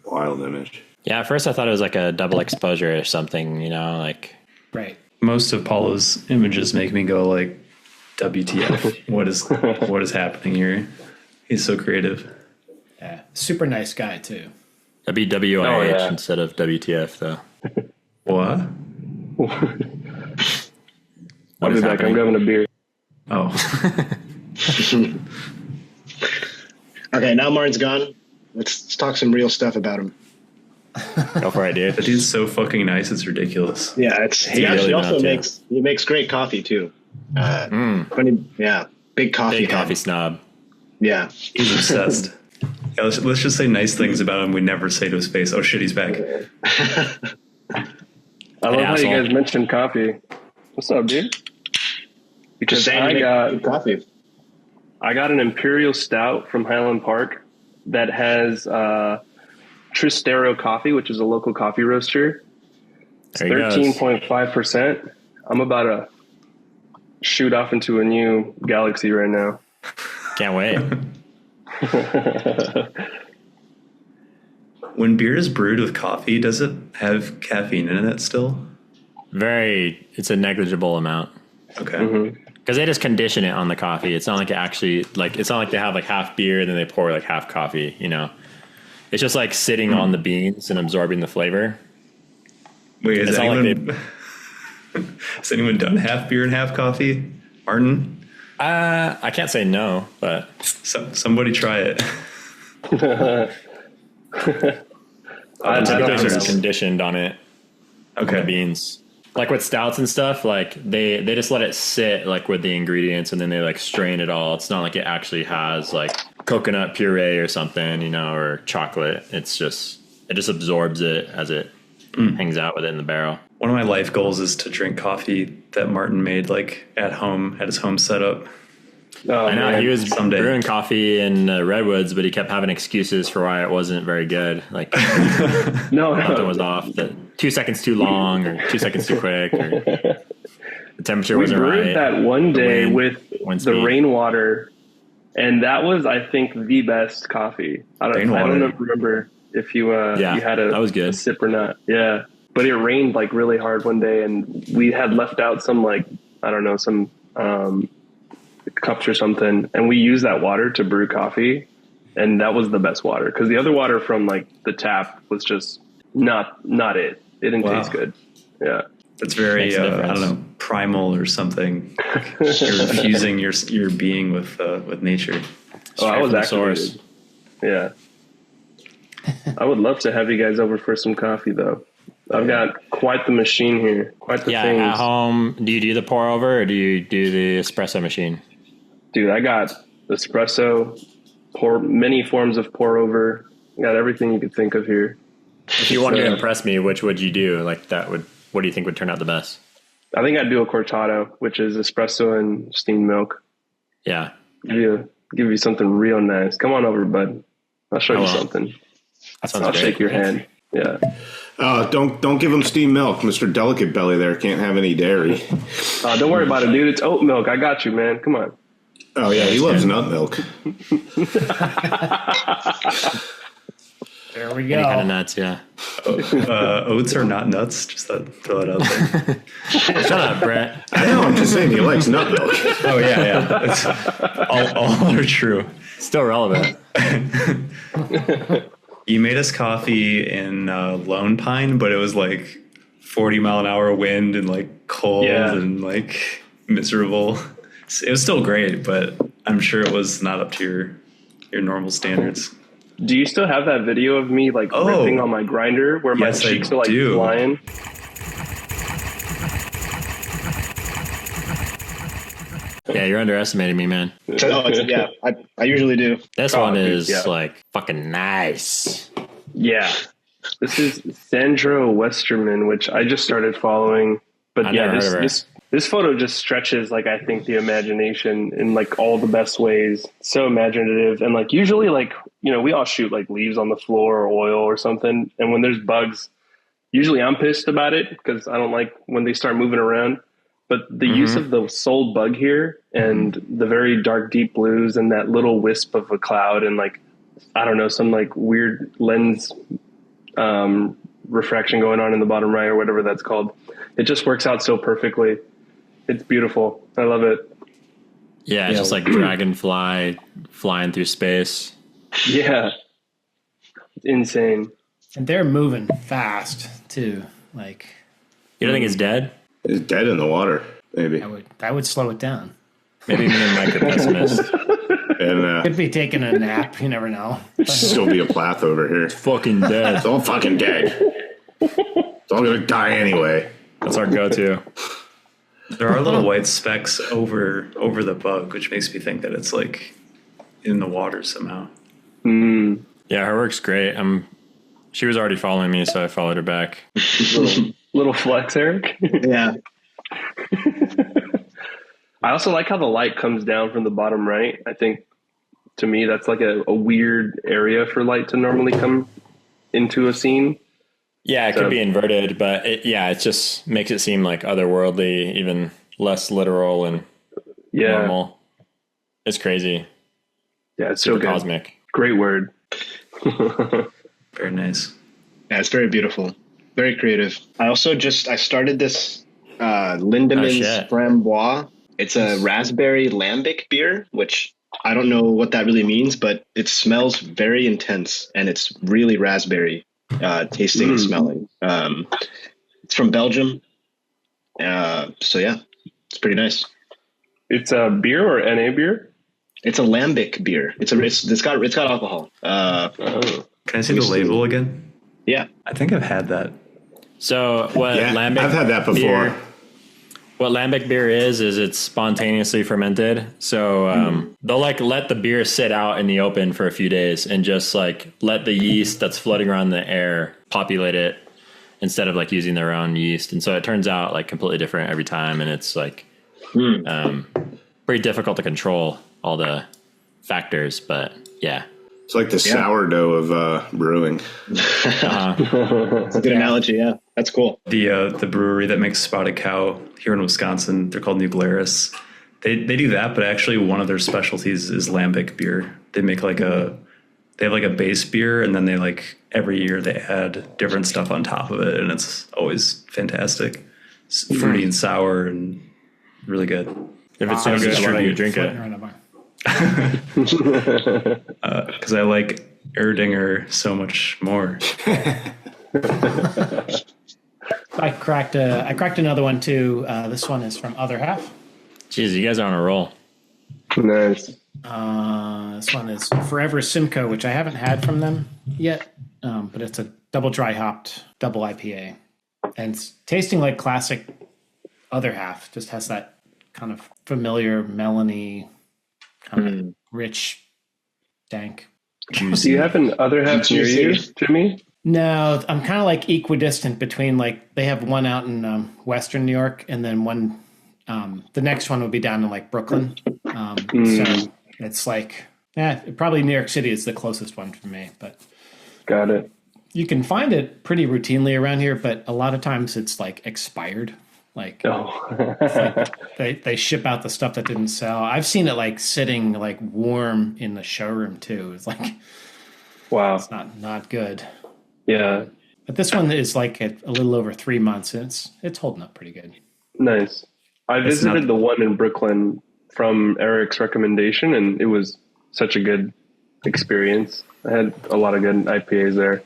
wild image. Yeah, at first I thought it was like a double exposure or something, you know, like. Right. Most of Paulo's images make me go like, WTF? what is happening here? He's so creative. Yeah. Super nice guy too. WWIH instead of WTF though. What? I'll be back. I'm grabbing a beer. Oh. Okay, now Martin's gone. Let's talk some real stuff about him. Go for it, dude. That dude's so fucking nice. It's ridiculous. Yeah, he actually also makes great coffee too. Funny, big coffee. Big coffee snob. Yeah, he's obsessed. Yeah, let's just say nice things about him we never say to his face. Oh shit, he's back. I love how you guys mentioned coffee. What's up, dude? Because I got an Imperial Stout from Highland Park that has Tristero coffee, which is a local coffee roaster. It's 13.5%. I'm about to shoot off into a new galaxy right now. Can't wait. When beer is brewed with coffee, does it have caffeine in it still? It's a negligible amount. Okay. Because they just condition it on the coffee. It's not like it actually, like, it's not like they have like half beer and then they pour like half coffee, you know? It's just like sitting on the beans and absorbing the flavor. Wait, has anyone done half beer and half coffee? Martin? I can't say no, but somebody try it. I think it's conditioned on it. Okay. On the beans. Like with stouts and stuff, like they just let it sit like with the ingredients and then they like strain it all. It's not like it actually has like coconut puree or something, you know, or chocolate. It just absorbs it as it hangs out with it in the barrel. One of my life goals is to drink coffee that Martin made like at home, at his home setup. Oh, I know, man. He was brewing coffee in Redwoods, but he kept having excuses for why it wasn't very good. Like something was off. 2 seconds too long, or 2 seconds too quick, or the temperature wasn't right. We brewed that one day with the rainwater And that was, I think, the best coffee. I don't remember if you you had that was good. A sip or not. Yeah. But it rained like really hard one day, and we had left out some some cups or something, and we used that water to brew coffee, and that was the best water, because the other water from like the tap was just not it. It didn't taste good. Yeah. It's very, I don't know, primal or something. You're infusing your being with nature. I was actually, yeah. I would love to have you guys over for some coffee, though. I've got quite the machine here. Quite the things. At home, do you do the pour over or do you do the espresso machine? Dude, I got espresso, many forms of pour over. I got everything you could think of here. If you wanted to impress me, which would you do? What do you think would turn out the best? I think I'd do a cortado, which is espresso and steamed milk. Yeah. Give you something real nice. Come on over, bud. I'll show you something. I'll shake your hand. Yeah. Don't give him steamed milk. Mr. Delicate Belly there can't have any dairy. Don't worry about it, dude. It's oat milk. I got you, man. Come on. Oh, yeah. He loves nut milk. There we go. Any kind of nuts, yeah. Oats are not nuts. Just throw it out there. Shut up, Brett. I know. I'm just saying he likes nut milk. Oh, yeah. It's, all are true. Still relevant. You made us coffee in Lone Pine, but it was like 40-mile-an-hour wind and like cold and like miserable. It was still great, but I'm sure it was not up to your normal standards. Do you still have that video of me like ripping on my grinder where my cheeks are like flying? Yeah, you're underestimating me, man. I usually do. This one is like fucking nice. Yeah. This is Sandra Westermann, which I just started following. But this photo just stretches, like, I think the imagination in like all the best ways. So imaginative. And like usually like, we all shoot like leaves on the floor or oil or something. And when there's bugs, usually I'm pissed about it because I don't like when they start moving around. But the use of the sold bug here and the very dark, deep blues and that little wisp of a cloud and like, I don't know, some like weird lens refraction going on in the bottom right or whatever that's called. It just works out so perfectly. It's beautiful. I love it. Yeah, it's just like dragonfly flying through space. Yeah. It's insane. And they're moving fast too. Like, you don't think it's dead? It's dead in the water, maybe. That would slow it down. Maybe me and Mike are pessimists. And could be taking a nap. You never know. Still be a plath over here. It's fucking dead. It's all fucking dead. It's all gonna die anyway. That's our go-to. There are little white specks over the bug, which makes me think that it's like in the water somehow. Yeah, her work's great. She was already following me, so I followed her back. Little flex, Eric. Yeah. I also like how the light comes down from the bottom right. I think, to me, that's like a weird area for light to normally come into a scene. Yeah, it could be inverted, but it just makes it seem like otherworldly, even less literal and normal. It's crazy. Yeah, it's super so good. Cosmic. Great word. Very nice. Yeah, it's very beautiful. Very creative. I started this Lindemann's Framboise. It's a raspberry lambic beer, which I don't know what that really means, but it smells very intense and it's really raspberry tasting and smelling. It's from Belgium. So yeah, it's pretty nice. It's a beer or NA beer? It's a lambic beer. It's got alcohol. Can I see the label again? Yeah. I think I've had that. So lambic I've had that before. What lambic beer is it's spontaneously fermented. So they'll like let the beer sit out in the open for a few days and just like let the yeast that's floating around the air populate it instead of like using their own yeast. And so it turns out like completely different every time. And it's like pretty difficult to control all the factors, but yeah. It's like the sourdough of brewing. It's a good analogy. Yeah, that's cool. The brewery that makes Spotted Cow here in Wisconsin, they're called New Glarus. They do that, but actually one of their specialties is lambic beer. They make they have like a base beer, and then they like every year they add different stuff on top of it, and it's always fantastic. It's fruity and sour and really good. If it's so good, why don't you drink it? Because I like Erdinger so much more. I cracked another one too. This one is from Other Half. Jeez, you guys are on a roll. Nice. This one is Forever Simcoe, which I haven't had from them yet, but it's a double dry hopped double IPA, and it's tasting like classic Other Half. Just has that kind of familiar melony, kind of rich, dank. Do you have an Other Half near you, Jimmy? No, I'm kind of like equidistant between, like, they have one out in Western New York, and then one, the next one would be down in like Brooklyn. So it's like, probably New York City is the closest one for me, but got it. You can find it pretty routinely around here, but a lot of times it's like expired. Like, they ship out the stuff that didn't sell. I've seen it like sitting like warm in the showroom too. It's like, wow, it's not good. Yeah, but this one is like a little over 3 months, and it's holding up pretty good. Nice. I visited the one in Brooklyn from Eric's recommendation, and it was such a good experience. I had a lot of good IPAs there.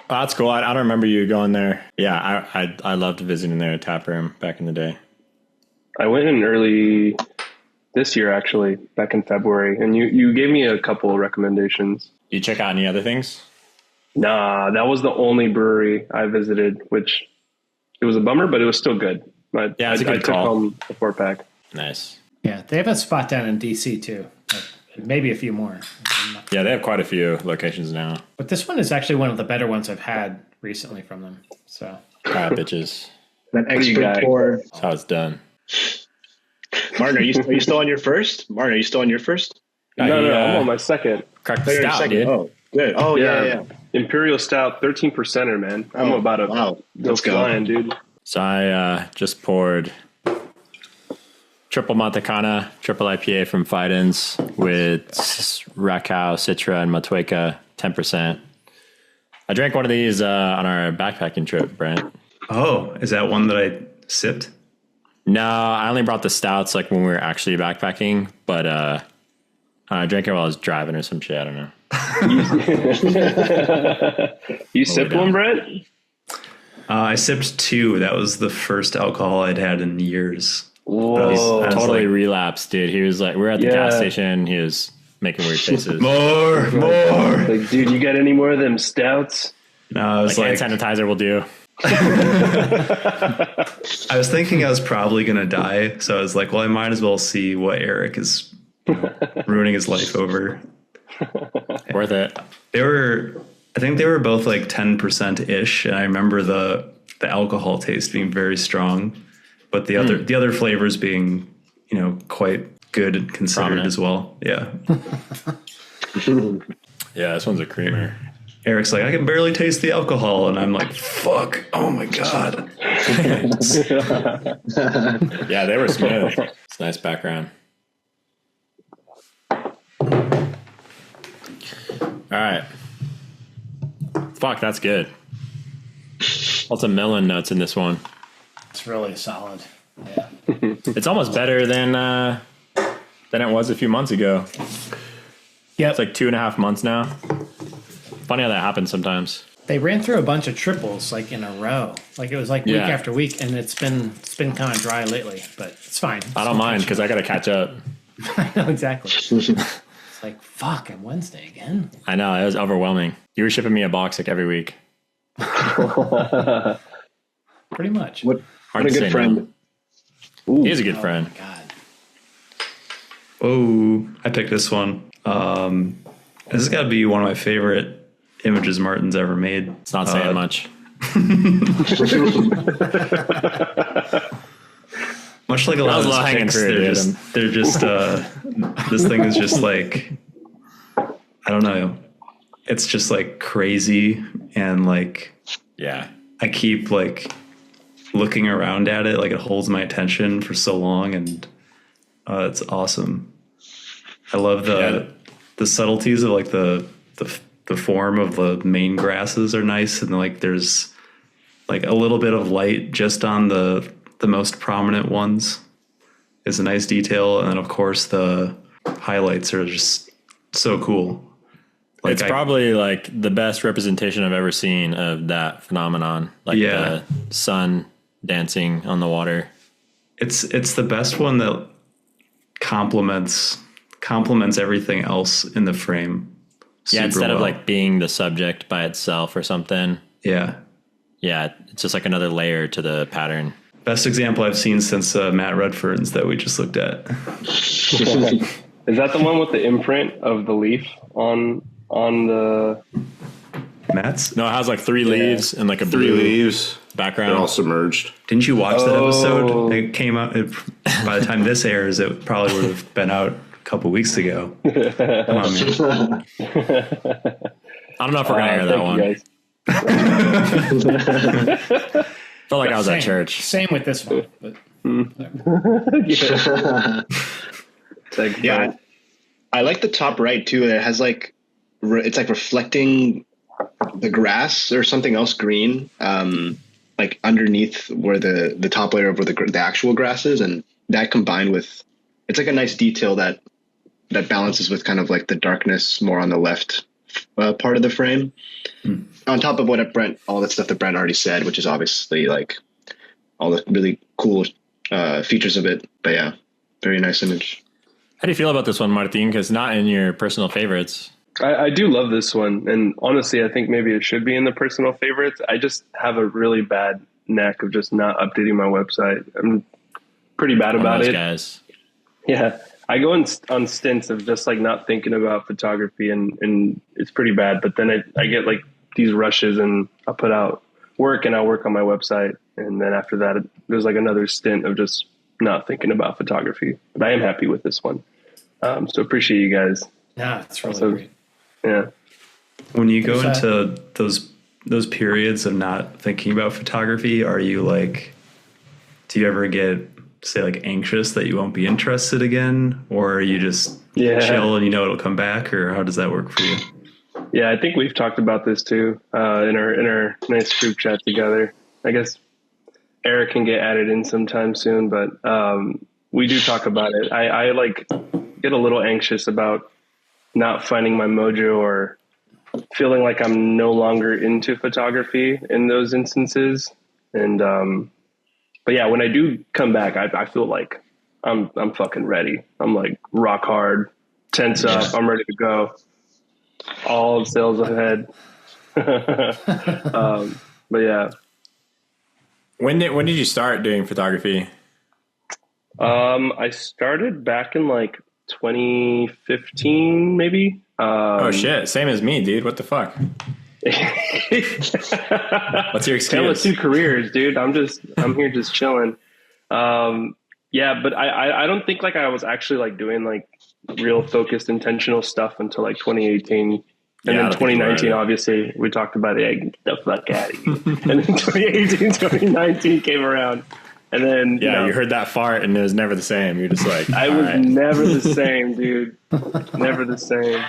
Oh, that's cool. I don't remember you going there. Yeah, I loved visiting their tap room back in the day. I went in early this year, actually, back in February, and you gave me a couple of recommendations. You check out any other things? Nah, that was the only brewery I visited, which it was a bummer, but it was still good. But yeah, it's a good call. I took home a 4-pack. Nice. Yeah, they have a spot down in DC too. Maybe a few more. Yeah, they have quite a few locations now. But this one is actually one of the better ones I've had recently from them. So, all right, bitches. That expert pour. That's how it's done. Martin, are you still on your first? Martin, are you still on your first? No, I'm on my second. Cracked the stout, dude. Oh, good. Oh, yeah. Imperial Stout, 13%er, man. I'm about to go flying, dude. So I just poured Triple Montecana, Triple IPA from Fidens with Rakow, Citra, and Matueka, 10%. I drank one of these on our backpacking trip, Brent. Oh, is that one that I sipped? No, I only brought the stouts like when we were actually backpacking, but I drank it while I was driving or some shit. I don't know. You sipped one, Brent? I sipped 2. That was the first alcohol I'd had in years. Whoa. I was totally relapsed, dude. He was like, we were at the gas station. He was making weird faces. More. Like, dude, you got any more of them stouts? No, I was like hand sanitizer will do. I was thinking I was probably going to die. So I was like, well, I might as well see what Eric is ruining his life over. Worth it. I think they were both like 10% ish. And I remember the alcohol taste being very strong, but the other flavors being, quite good and considered prominent as well. Yeah. Yeah, this one's a creamer. Eric's like, I can barely taste the alcohol. And I'm like, fuck. Oh my God. Yeah, they were smooth. It's a nice background. All right. Fuck, that's good. Lots of melon notes in this one. it's really solid. Yeah. It's almost better than it was a few months ago. Yeah, It's like 2.5 months now. Funny how that happens sometimes. they ran through a bunch of triples like in a row. Like it was like week after week, and it's been kind of dry lately, but it's fine. I don't mind because I got to catch up. I know exactly. It's like fuck, on Wednesday again. I know, it was overwhelming. You were shipping me a box like every week. Pretty much. What a good friend. He is a good friend. Oh my God. Oh, I picked this one. This has got to be one of my favorite images Martin's ever made. It's not saying much. Much like a lot of those picks, they're just this thing is just like, I don't know. It's just like crazy, and like, Yeah. I keep like looking around at it, like it holds my attention for so long, and It's awesome. I love the subtleties of like the form of the main grasses are nice, and like there's like a little bit of light just on the most prominent ones is a nice detail, and then of course the highlights are just so cool. Like it's probably like the best representation I've ever seen of that phenomenon. Like the sun dancing on the water. It's the best one that complements everything else in the frame. Yeah, instead of like being the subject by itself or something. Yeah. Yeah, it's just like another layer to the pattern. Best example I've seen since Matt Redford's that we just looked at. Is that the one with the imprint of the leaf on the Matt's? No, it has like 3 leaves and like a blue leaves background. They're all submerged. Didn't you watch that episode? It came out by the time this airs, it probably would have been out a couple weeks ago. Come on, man. I don't know if we're gonna hear that one. Guys. Felt like I was at church. Same with this one. But Yeah, I like the top right too. It has like it's like reflecting the grass or something else green, like underneath where the top layer of where the actual grass is, and that combined with it's like a nice detail that balances with kind of like the darkness more on the left part of the frame. On top of all that stuff that Brent already said, which is obviously like all the really cool features of it. But yeah, very nice image. How do you feel about this one, Martin? Because not in your personal favorites. I do love this one. And honestly, I think maybe it should be in the personal favorites. I just have a really bad knack of just not updating my website. I'm pretty bad about it. Guys. Yeah. I go on stints of just like not thinking about photography and it's pretty bad. But then I get like these rushes and I'll put out work and I'll work on my website. And then after that, there's like another stint of just not thinking about photography. But I am happy with this one. So appreciate you guys. yeah, it's really great. Yeah. When you go into those periods of not thinking about photography, are you like, do you ever get, say, like anxious that you won't be interested again? Or are you just chill and you know it'll come back? Or how does that work for you? Yeah, I think we've talked about this too in our nice group chat together. I guess Eric can get added in sometime soon, but we do talk about it. I like get a little anxious about not finding my mojo or feeling like I'm no longer into photography in those instances. And but yeah, when I do come back, I feel like I'm fucking ready. I'm like rock hard, tense up. I'm ready to go. All sails ahead. But yeah. When did you start doing photography? I started back in like 2015, maybe. Oh shit! Same as me, dude. What the fuck? What's your excuse? Tell us 2 careers, dude. I'm here just chilling. Yeah, but I don't think like I was actually like doing like real focused intentional stuff until like 2018. And then 2019, obviously, we talked about it. Get the fuck out of here. And then 2018, 2019 came around. And then, you heard that fart and it was never the same. You're just like, I was never the same, dude. Never the same.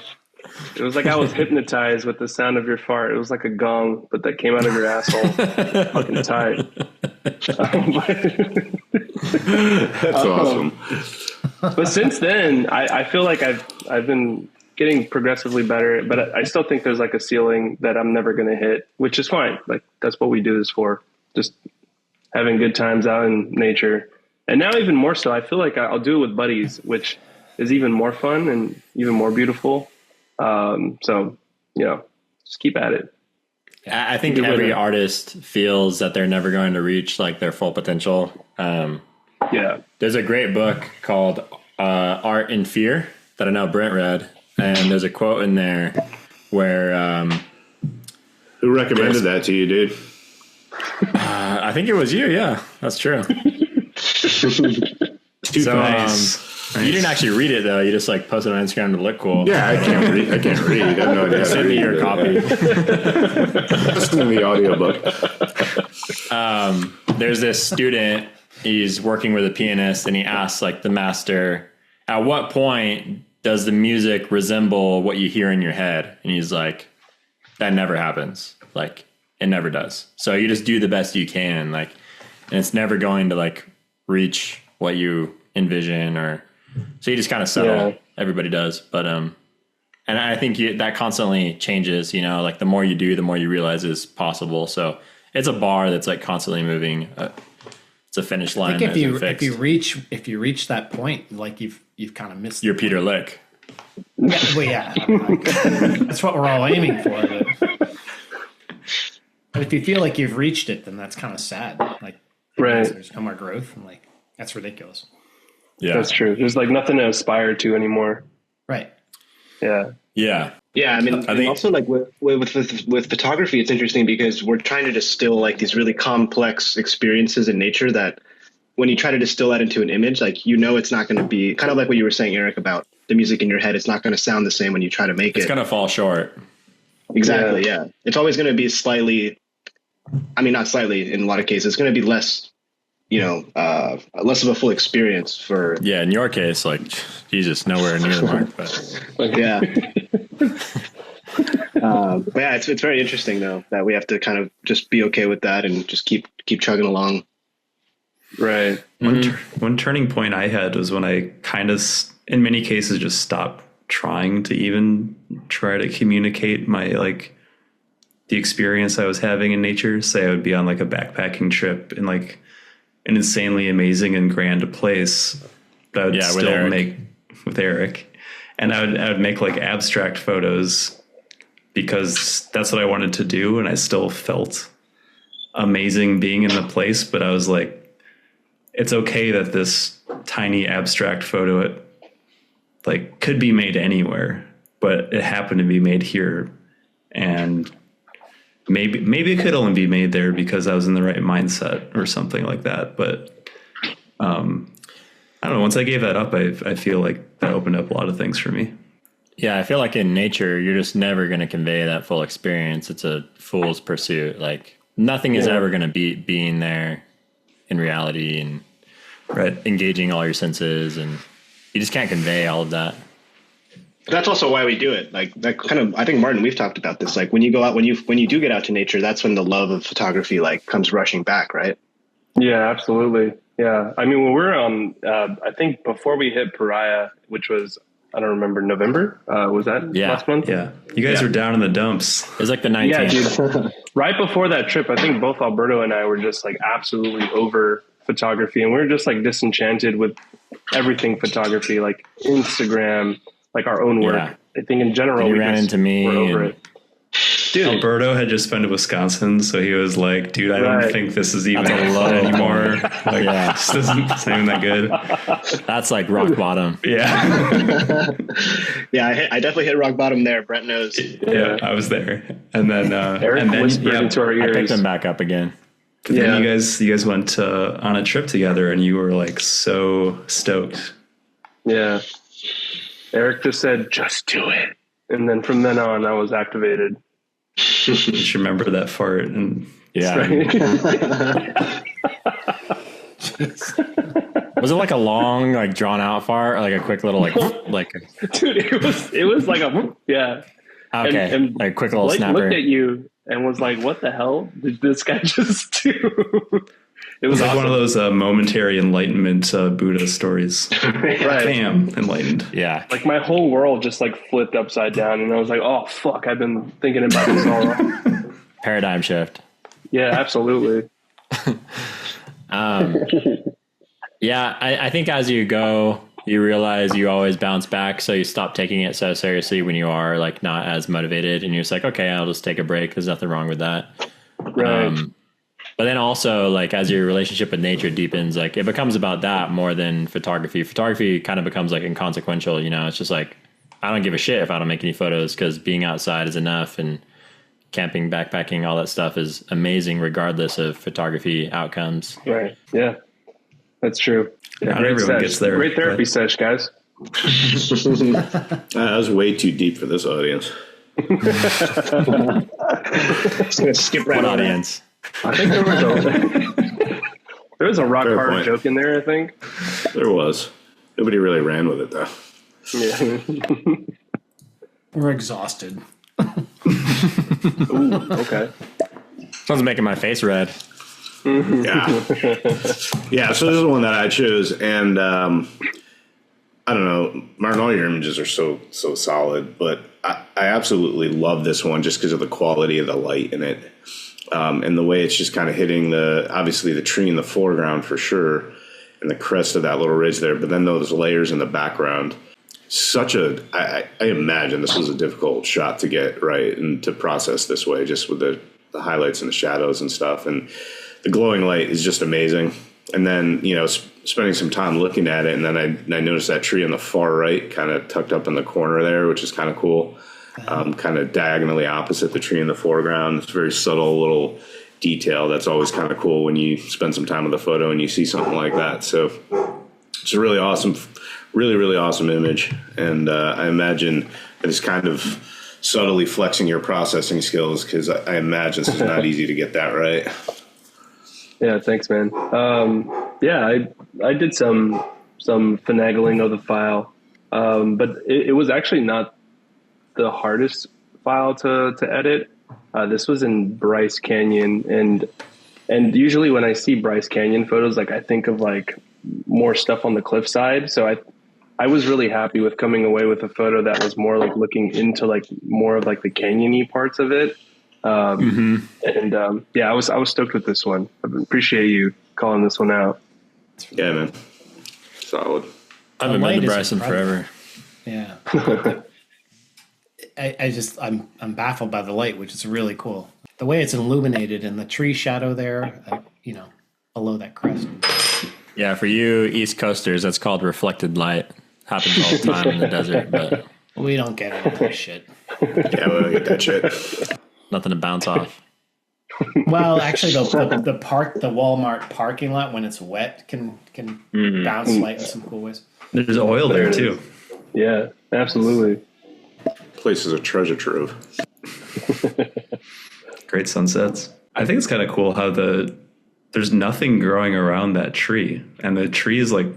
It was like I was hypnotized with the sound of your fart. It was like a gong, but that came out of your asshole. Fucking tight. That's awesome. But since then, I feel like I've been getting progressively better, but I still think there's like a ceiling that I'm never going to hit, which is fine. Like that's what we do this for. Just having good times out in nature. And now even more so, I feel like I'll do it with buddies, which is even more fun and even more beautiful. So, just keep at it. I think every artist feels that they're never going to reach like their full potential. There's a great book called Art and Fear that I know Brent read. And there's a quote in there where... who recommended that to you, dude? I think it was you. Yeah, that's true. Nice. You didn't actually read it though. You just like posted on Instagram to look cool. Yeah, I can't read. I have no idea. Send me your copy. Listen to the audiobook. There's this student he's working with a pianist, and he asks like the master, at what point does the music resemble what you hear in your head? And he's like, that never happens. Like, it never does. So you just do the best you can, like, and it's never going to like reach what you envision, or so you just kind of settle. Yeah. Everybody does, but and I think that constantly changes. You know, like the more you do, the more you realize is possible. So it's a bar that's like constantly moving. It's a finish line. I think if you reach that point, like you've kind of missed. You're Peter Lick. Yeah, well, yeah, like, that's what we're all aiming for. But if you feel like you've reached it, then that's kind of sad. Like, right? There's no more growth, and like that's ridiculous. Yeah, that's true. There's like nothing to aspire to anymore. Right. Yeah. Yeah. I mean, I think also like with photography, it's interesting because we're trying to distill like these really complex experiences in nature that when you try to distill that into an image, like, you know, it's not going to be kind of like what you were saying, Eric, about the music in your head. It's not going to sound the same when you try to make it. It's going to fall short. Exactly. Yeah. It's always going to be slightly, I mean, not slightly in a lot of cases, it's going to be less, you know, less of a full experience for. Yeah. In your case, like, Jesus, nowhere near the mark, but yeah. But yeah, it's very interesting though, that we have to kind of just be okay with that and just keep chugging along. Right. One turning point I had was when I kind of, in many cases, just stopped trying to even try to communicate my, like, the experience I was having in nature. Say I would be on like a backpacking trip in like an insanely amazing and grand place that I would still make with Eric. And I would make like abstract photos because that's what I wanted to do. And I still felt amazing being in the place, but I was like, it's okay that this tiny abstract photo like could be made anywhere, but it happened to be made here. And maybe it could only be made there because I was in the right mindset or something like that. But I don't know. Once I gave that up, I feel like that opened up a lot of things for me. Yeah, I feel like in nature, you're just never going to convey that full experience. It's a fool's pursuit. Like nothing is ever going to beat being there in reality and engaging all your senses, and you just can't convey all of that. That's also why we do it. Like that kind of, I think Martin, we've talked about this. Like when you go out, when you do get out to nature, that's when the love of photography like comes rushing back, right? Yeah, absolutely. Yeah. I mean, when we're on, I think before we hit Pariah, which was, I don't remember, November, was that last month? Yeah. You guys were down in the dumps. It was like the 19th. Yeah, dude. Right before that trip, I think both Alberto and I were just like absolutely over photography, and we were just like disenchanted with everything photography, like Instagram, like our own work. Yeah. I think in general, we ran into me. We're over it. Dude, Alberto had just been to Wisconsin, so he was like, dude, I don't think this is even anymore. Like, this isn't even that good. That's like rock bottom. Yeah. Yeah, I definitely hit rock bottom there. Brent knows. Yeah, I was there. And then Eric whispered into our ears. I picked them back up again. But then you guys went on a trip together, and you were like so stoked. Yeah. Eric just said, just do it. And then from then on, I was activated. Just remember that fart. And was it like a long, like drawn out fart, or like a quick little like dude, it was like a okay, and like a quick little Blake snapper. Looked at you and was like, what the hell did this guy just do? It was like one of those momentary enlightenment Buddha stories. Right. Bam, enlightened. Yeah. Like my whole world just like flipped upside down, and I was like, oh fuck, I've been thinking about this all wrong. Paradigm shift. Yeah, absolutely. Yeah, I think as you go, you realize you always bounce back, so you stop taking it so seriously when you are like not as motivated, and you're just like, okay, I'll just take a break. There's nothing wrong with that. Right. But then also, like, as your relationship with nature deepens, like, it becomes about that more than photography. Photography kind of becomes, like, inconsequential, you know? It's just, like, I don't give a shit if I don't make any photos because being outside is enough, and camping, backpacking, all that stuff is amazing regardless of photography outcomes. Right. Yeah. That's true. Yeah, not everyone gets there. Great therapy sesh, guys. That was way too deep for this audience. Just gonna skip right What on audience? I think there There was a rock Fair hard point. joke in there, I think. There was. Nobody really ran with it, though. Yeah. We're exhausted. Ooh, okay. Someone's making my face red. Yeah. Yeah, so this is the one that I chose, and I don't know, Martin, all your images are so solid, but I absolutely love this one just because of the quality of the light in it, and the way it's just kind of hitting obviously the tree in the foreground for sure, and the crest of that little ridge there, but then those layers in the background. I imagine this was a difficult shot to get right and to process this way, just with the highlights and the shadows and stuff, and the glowing light is just amazing. And then, spending some time looking at it, and then I noticed that tree on the far right, kind of tucked up in the corner there, which is kind of cool. Kind of diagonally opposite the tree in the foreground. It's a very subtle little detail that's always kind of cool when you spend some time with a photo and you see something like that. So it's a really awesome, really, really awesome image. And I imagine it's kind of subtly flexing your processing skills, because I imagine this is not easy to get that right. Yeah, thanks, man. Yeah, I did some finagling of the file, but it was actually not the hardest file to edit. This was in Bryce Canyon, and usually when I see Bryce Canyon photos, like I think of like more stuff on the cliffside. So I was really happy with coming away with a photo that was more like looking into like more of like the canyon-y parts of it. And yeah, I was stoked with this one. I appreciate you calling this one out. Yeah, man. Solid. I haven't been to Bryson forever. Yeah. I'm baffled by the light, which is really cool. The way it's illuminated and the tree shadow there, below that crest. Yeah, for you East Coasters, that's called reflected light. Happens all the time in the desert, but we don't get all that shit. Yeah, we don't get that shit. Nothing to bounce off. Well, actually, the Walmart parking lot, when it's wet, can bounce light in some cool ways. There's oil there too. Yeah, absolutely. Place is a treasure trove. Great sunsets. I think it's kind of cool how there's nothing growing around that tree, and the tree is like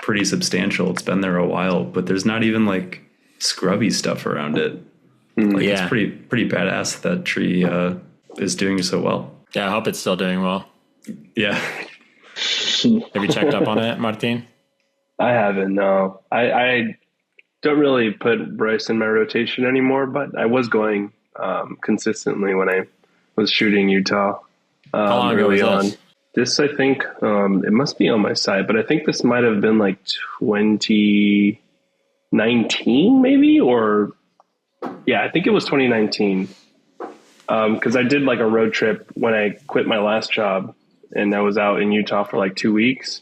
pretty substantial. It's been there a while, but there's not even like scrubby stuff around it. Like, yeah, it's pretty badass that tree is doing so well. Yeah, I hope it's still doing well. Yeah. Have you checked up on it, Martin? I haven't. No, I don't really put Bryce in my rotation anymore, but I was going consistently when I was shooting Utah. How long ago was this? This, I think, it must be on my site, but I think this might have been like 2019, maybe, or yeah, I think it was 2019. Because I did like a road trip when I quit my last job, and I was out in Utah for like 2 weeks.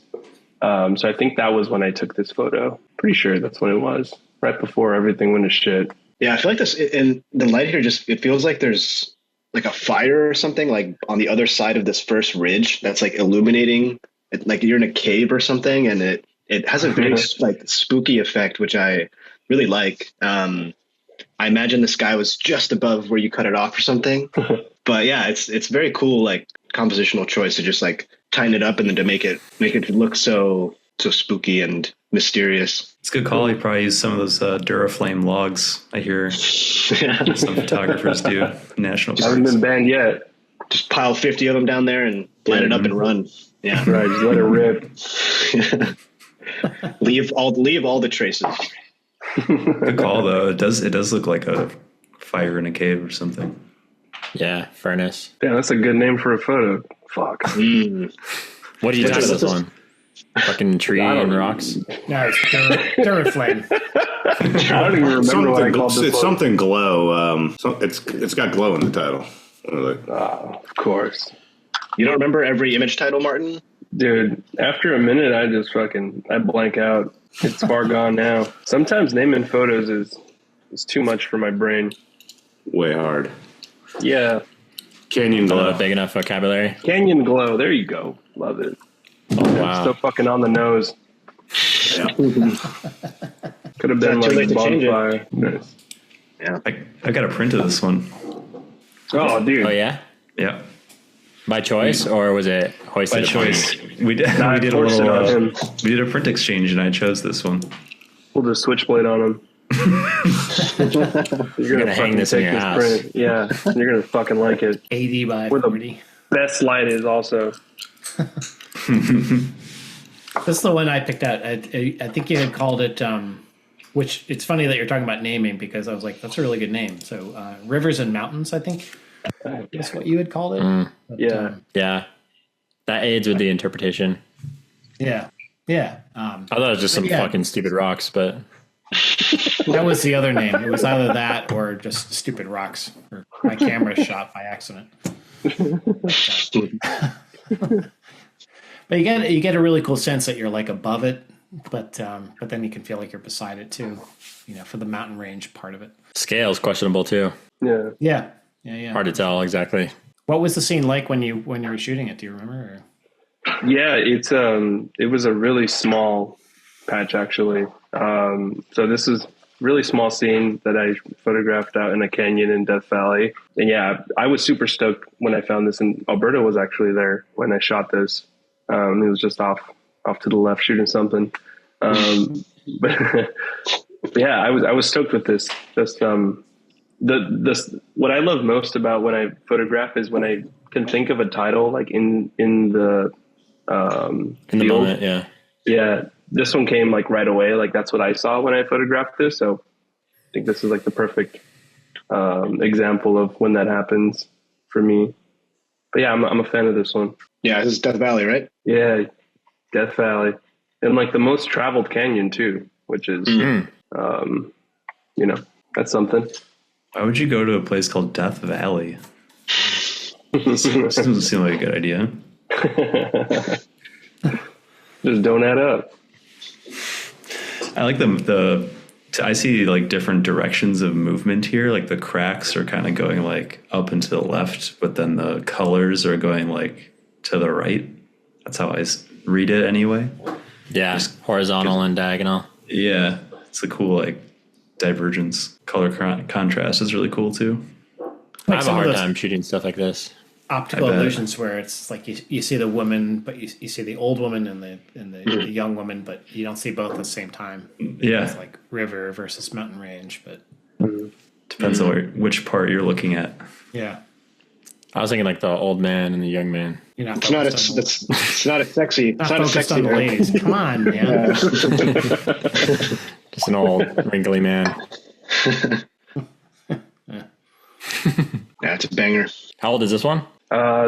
So I think that was when I took this photo. Pretty sure that's when it was, right before everything went to shit. Yeah, I feel like this, and the light here it feels like there's like a fire or something like on the other side of this first ridge that's like illuminating it, like you're in a cave or something, and it has a very like spooky effect, which I really like. I imagine the sky was just above where you cut it off or something. But yeah, it's very cool, like compositional choice to just like tighten it up and then to make it look so spooky and mysterious. It's a good call. You probably use some of those Duraflame logs. I hear some photographers do. National I haven't been banned yet. Just pile 50 of them down there and line it up and run. Yeah, right. Just let it rip. leave all the traces. Good call, though. It does look like a fire in a cave or something. Yeah, furnace. Yeah, that's a good name for a photo. Fuck. What do you title this one? Fucking tree and rocks? No, it's Duraflame. I don't even remember what I called this. It's something glow. It's got glow in the title. Of course. You don't remember every image title, Martin? Dude, after a minute, I blank out. It's far gone now. Sometimes naming photos is too much for my brain. Way hard. Yeah. Canyon glow. Big enough vocabulary. Canyon glow. There you go. Love it. Oh, wow. Still fucking on the nose. Yeah. Could have been like a bonfire. Nice. Yeah. I got a print of this one. Oh, dude. Oh, yeah? Yeah. By choice, or was it hoisted? By choice. We did a print exchange, and I chose this one. We'll just switchblade on him. You're gonna hang this in your house. Print. Yeah, you're gonna fucking like it. 80 by Where 40. The best light is also. This is the one I picked out. I think you had called it, which it's funny that you're talking about naming because I was like, that's a really good name. So Rivers and Mountains, I think is what you had called it. But, yeah. That aids with the interpretation. Yeah. I thought it was just some fucking stupid rocks, but... That was the other name. It was either that or just stupid rocks. Or my camera shot by accident. But you get a really cool sense that you're like above it, but then you can feel like you're beside it too. For the mountain range part of it. Scale's questionable too. Yeah. Hard to tell exactly. What was the scene like when you were shooting it? Do you remember? Yeah, it was a really small patch actually. So this is really small scene that I photographed out in a canyon in Death Valley. And yeah, I was super stoked when I found this, and Alberto was actually there when I shot this. He was just off to the left shooting something. But yeah, I was stoked with this. Just what I love most about when I photograph is when I can think of a title like in the moment. Yeah. This one came like right away. Like that's what I saw when I photographed this. So I think this is like the perfect example of when that happens for me. But yeah, I'm a fan of this one. Yeah, this is Death Valley, right? Yeah, Death Valley. And like the most traveled canyon too, which is, that's something. Why would you go to a place called Death Valley? This doesn't seem like a good idea. Just don't add up. I like I see like different directions of movement here. Like the cracks are kind of going like up and to the left, but then the colors are going like to the right. That's how I read it anyway. Yeah, just horizontal and diagonal. Yeah, it's a cool like divergence. Color contrast is really cool too. I have a hard time shooting stuff like this. Optical illusions where it's like you see the woman, but you see the old woman and the young woman, but you don't see both at the same time. Yeah, it's like river versus mountain range, but depends on which part you're looking at. Yeah, I was thinking like the old man and the young man. It's not as sexy. It's not as sexy on the ladies. Come on, man. Just an old wrinkly man. Yeah, it's a banger. How old is this one?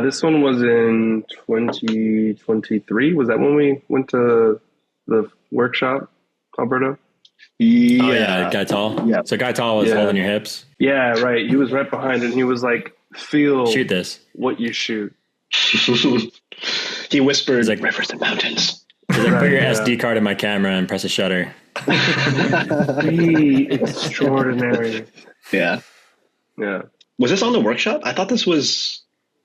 This one was in 2023. Was that when we went to the workshop, Alberto? Yeah. Oh, yeah, Guy Tall. Yeah. So Guy Tall was holding your hips. Yeah, right. He was right behind, and he was like, shoot this. What you shoot." He whispered, like, "Rivers and mountains." He's like, put your SD card in my camera and press a shutter. Be extraordinary. Yeah. Yeah. Was this on the workshop? I thought this was.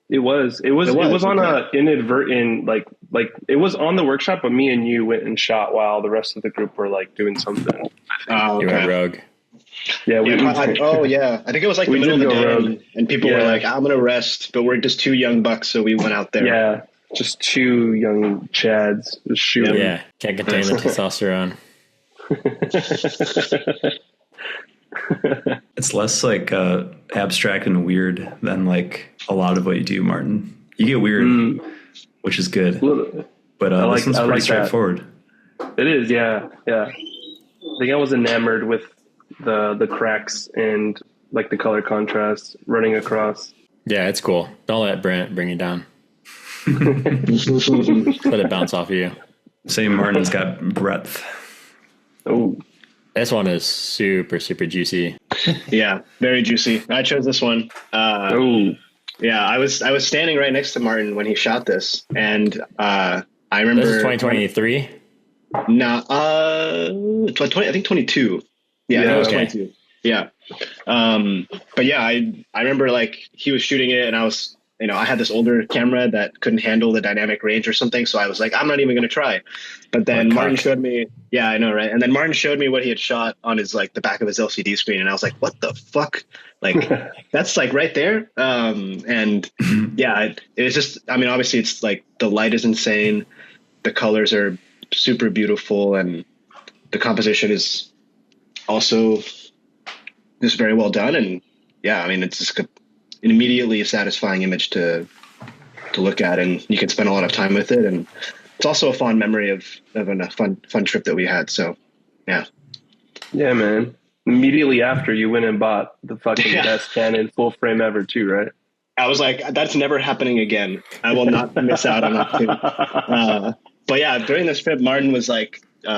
It was on a inadvertent like it was on the workshop, but me and you went and shot while the rest of the group were like doing something. Oh, You went rogue. Yeah. I think it was like the middle of the day, and people were like, "I'm gonna rest," but we're just two young bucks, so we went out there. Yeah, just two young chads just shooting. Yeah, can't contain the testosterone. It's less like abstract and weird than like a lot of what you do, Martin. You get weird, which is good. But this one's pretty straightforward. It is, yeah. I think I was enamored with the cracks and like the color contrast running across. Yeah, it's cool. Don't let Brent bring you down. Let it bounce off of you. Same, Martin's got breadth. Oh. This one is super, super juicy. Yeah, very juicy. I chose this one. Yeah, I was standing right next to Martin when he shot this, and I remember. This is 2023. No, I think 22. Yeah, I think it was 22. Yeah, but yeah, I remember like he was shooting it, and I was I had this older camera that couldn't handle the dynamic range or something. So I was like, I'm not even going to try. But then Martin showed me, yeah, I know, right? And then Martin showed me what he had shot on his, like, the back of his LCD screen. And I was like, what the fuck? Like, that's like right there. And yeah, it was just, I mean, obviously it's like the light is insane. The colors are super beautiful. And the composition is also just very well done. And yeah, I mean, it's just an immediately satisfying image to look at, and you can spend a lot of time with it. And it's also a fond memory of a fun trip that we had. So yeah. Yeah, man. Immediately after, you went and bought the fucking best Canon full frame ever too, right? I was like, that's never happening again. I will not miss out on that too. But yeah, during this trip, Martin was like, we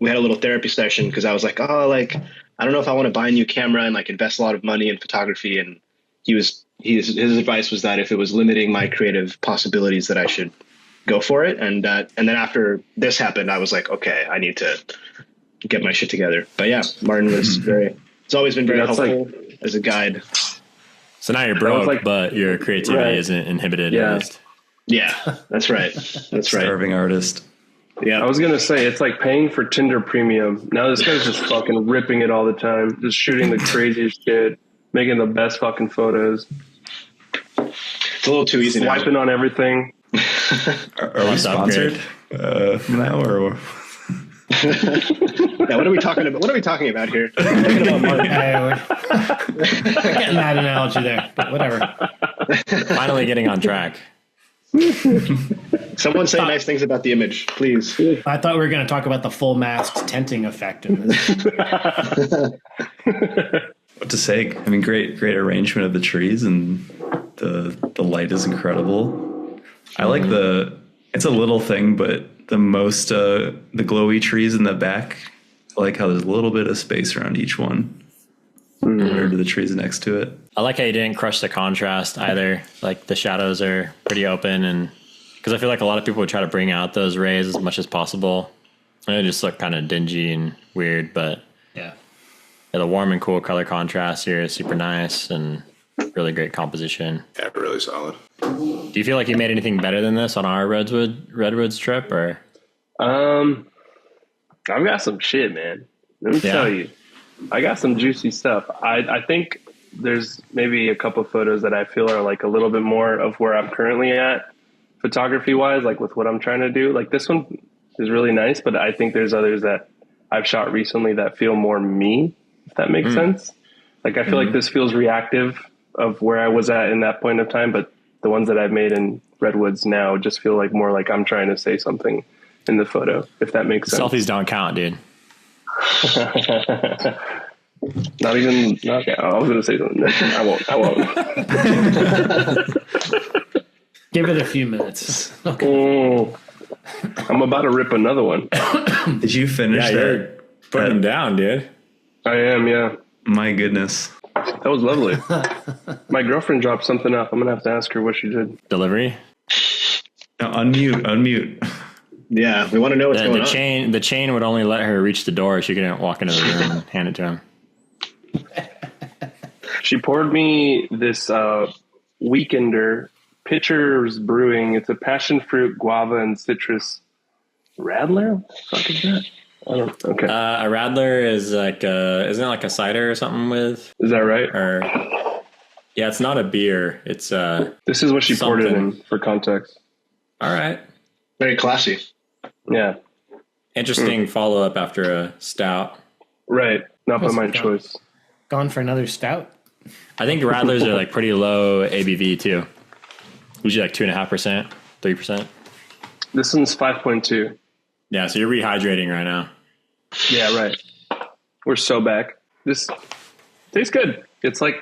had a little therapy session because I was like, oh, like, I don't know if I want to buy a new camera and like invest a lot of money in photography. And his advice was that if it was limiting my creative possibilities, that I should go for it. And then after this happened, I was like, okay, I need to get my shit together. But yeah, Martin was it's always been very helpful as a guide. So now you're broke, but your creativity isn't inhibited. Yeah. At least. Yeah, that's right. That's right. Starving artist. Yeah, I was going to say, it's like paying for Tinder Premium. Now this guy's just fucking ripping it all the time. Just shooting the craziest shit, making the best fucking photos. It's a little too easy now. Swiping on everything. Are we sponsored now, or? Yeah, what are we talking about? What are we talking about here? We're getting that analogy there, but whatever. Finally getting on track. Someone say nice things about the image, please. I thought we were going to talk about the full masked tenting effect in this. What to say? I mean, great arrangement of the trees, and the light is incredible. I like it's a little thing, but the glowy trees in the back, I like how there's a little bit of space around each one compared to the trees next to it. I like how you didn't crush the contrast either. Like the shadows are pretty open, and because I feel like a lot of people would try to bring out those rays as much as possible. And it just look kind of dingy and weird, but Yeah. the warm and cool color contrast here is super nice and really great composition. Yeah, really solid. Do you feel like you made anything better than this on our Redwoods trip, or? I've got some shit, man. Let me tell you, I got some juicy stuff. I think there's maybe a couple of photos that I feel are like a little bit more of where I'm currently at photography wise, like with what I'm trying to do. Like this one is really nice, but I think there's others that I've shot recently that feel more me, if that makes sense. Like I feel like this feels reactive of where I was at in that point of time, but the ones that I've made in Redwoods now just feel like more like I'm trying to say something in the photo, if that makes sense. Selfies don't count, dude. Not even. Okay, I was going to say something. I won't. Give it a few minutes. Okay. I'm about to rip another one. Did you finish that? You're putting them down, dude. I am, yeah. My goodness. That was lovely. My girlfriend dropped something off. I'm going to have to ask her what she did. Delivery? No, unmute. Yeah, we want to know what's going on. The chain would only let her reach the door. She couldn't walk into the room and hand it to him. She poured me this Weekender Pitchers Brewing. It's a passion fruit, guava, and citrus radler. What the fuck is that? I don't know. Okay. A radler is like isn't it like a cider or something with? Is that right? Or yeah, it's not a beer. It's This is what she poured it in for context. All right. Very classy. Yeah. Interesting follow up after a stout. Right. Not by my choice. Gone for another stout? I think radlers are like pretty low ABV too. Usually like 2.5%, 3%. This one's 5.2. Yeah, so you're rehydrating right now. Yeah, right. We're so back. This tastes good. It's like,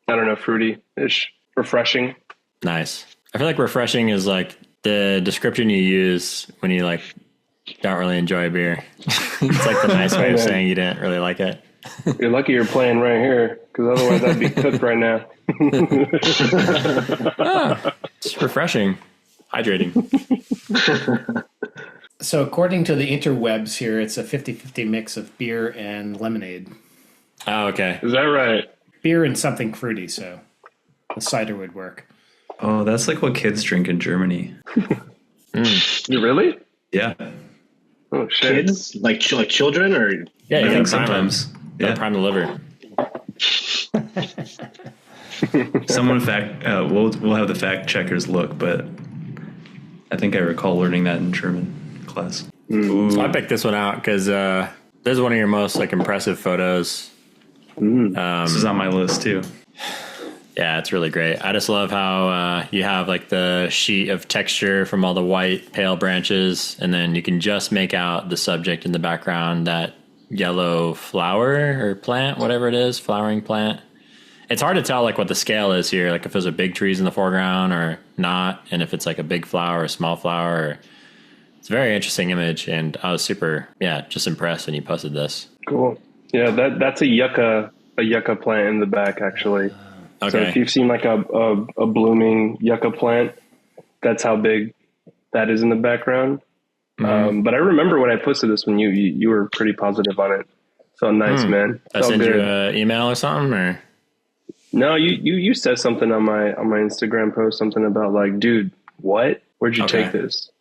I don't know, fruity-ish, refreshing. Nice. I feel like refreshing is like the description you use when you like don't really enjoy beer. It's like the nice way of saying you didn't really like it. You're lucky you're playing right here, because otherwise I'd be cooked right now. It's refreshing. Hydrating. So according to the interwebs here, it's a 50-50 mix of beer and lemonade. Oh, okay. Is that right? Beer and something fruity, so the cider would work. Oh, that's like what kids drink in Germany. You really? Yeah. Oh shit! Kids like children or Yeah, you I think gotta prime sometimes. them. Gotta prime the liver. Someone we'll have the fact checkers look, but I think I recall learning that in German class. So I picked this one out because this is one of your most like impressive photos. This is on my list too. Yeah, it's really great. I just love how you have like the sheet of texture from all the white pale branches, and then you can just make out the subject in the background, that yellow flower or plant, whatever it is, flowering plant. It's hard to tell like what the scale is here, like if there's a big trees in the foreground or not, and if it's like a big flower or a small flower. It's a very interesting image, and I was super, just impressed when you posted this. Cool. Yeah, that's a yucca plant in the back, actually. Okay. So if you've seen like a blooming yucca plant, that's how big that is in the background. But I remember when I posted this one, you were pretty positive on it. So nice, man. I sent you an email or something, or no? You said something on my Instagram post, something about like, dude, what? Where'd you take this?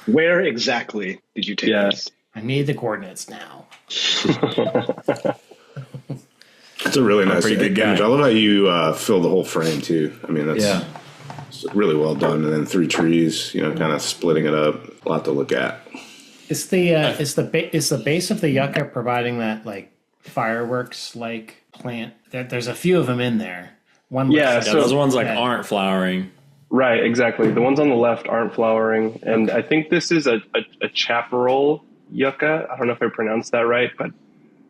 Where exactly did you take this? I need the coordinates now. It's a really nice pretty good image. guy. I love how you fill the whole frame too. I mean, that's really well done. And then 3 trees, kind of splitting it up. A lot to look at. Is the base of the yucca providing that like fireworks like plant? There's a few of them in there. One so those ones like aren't flowering. Right, exactly. The ones on the left aren't flowering, and I think this is a chaparral yucca. I don't know if I pronounced that right, but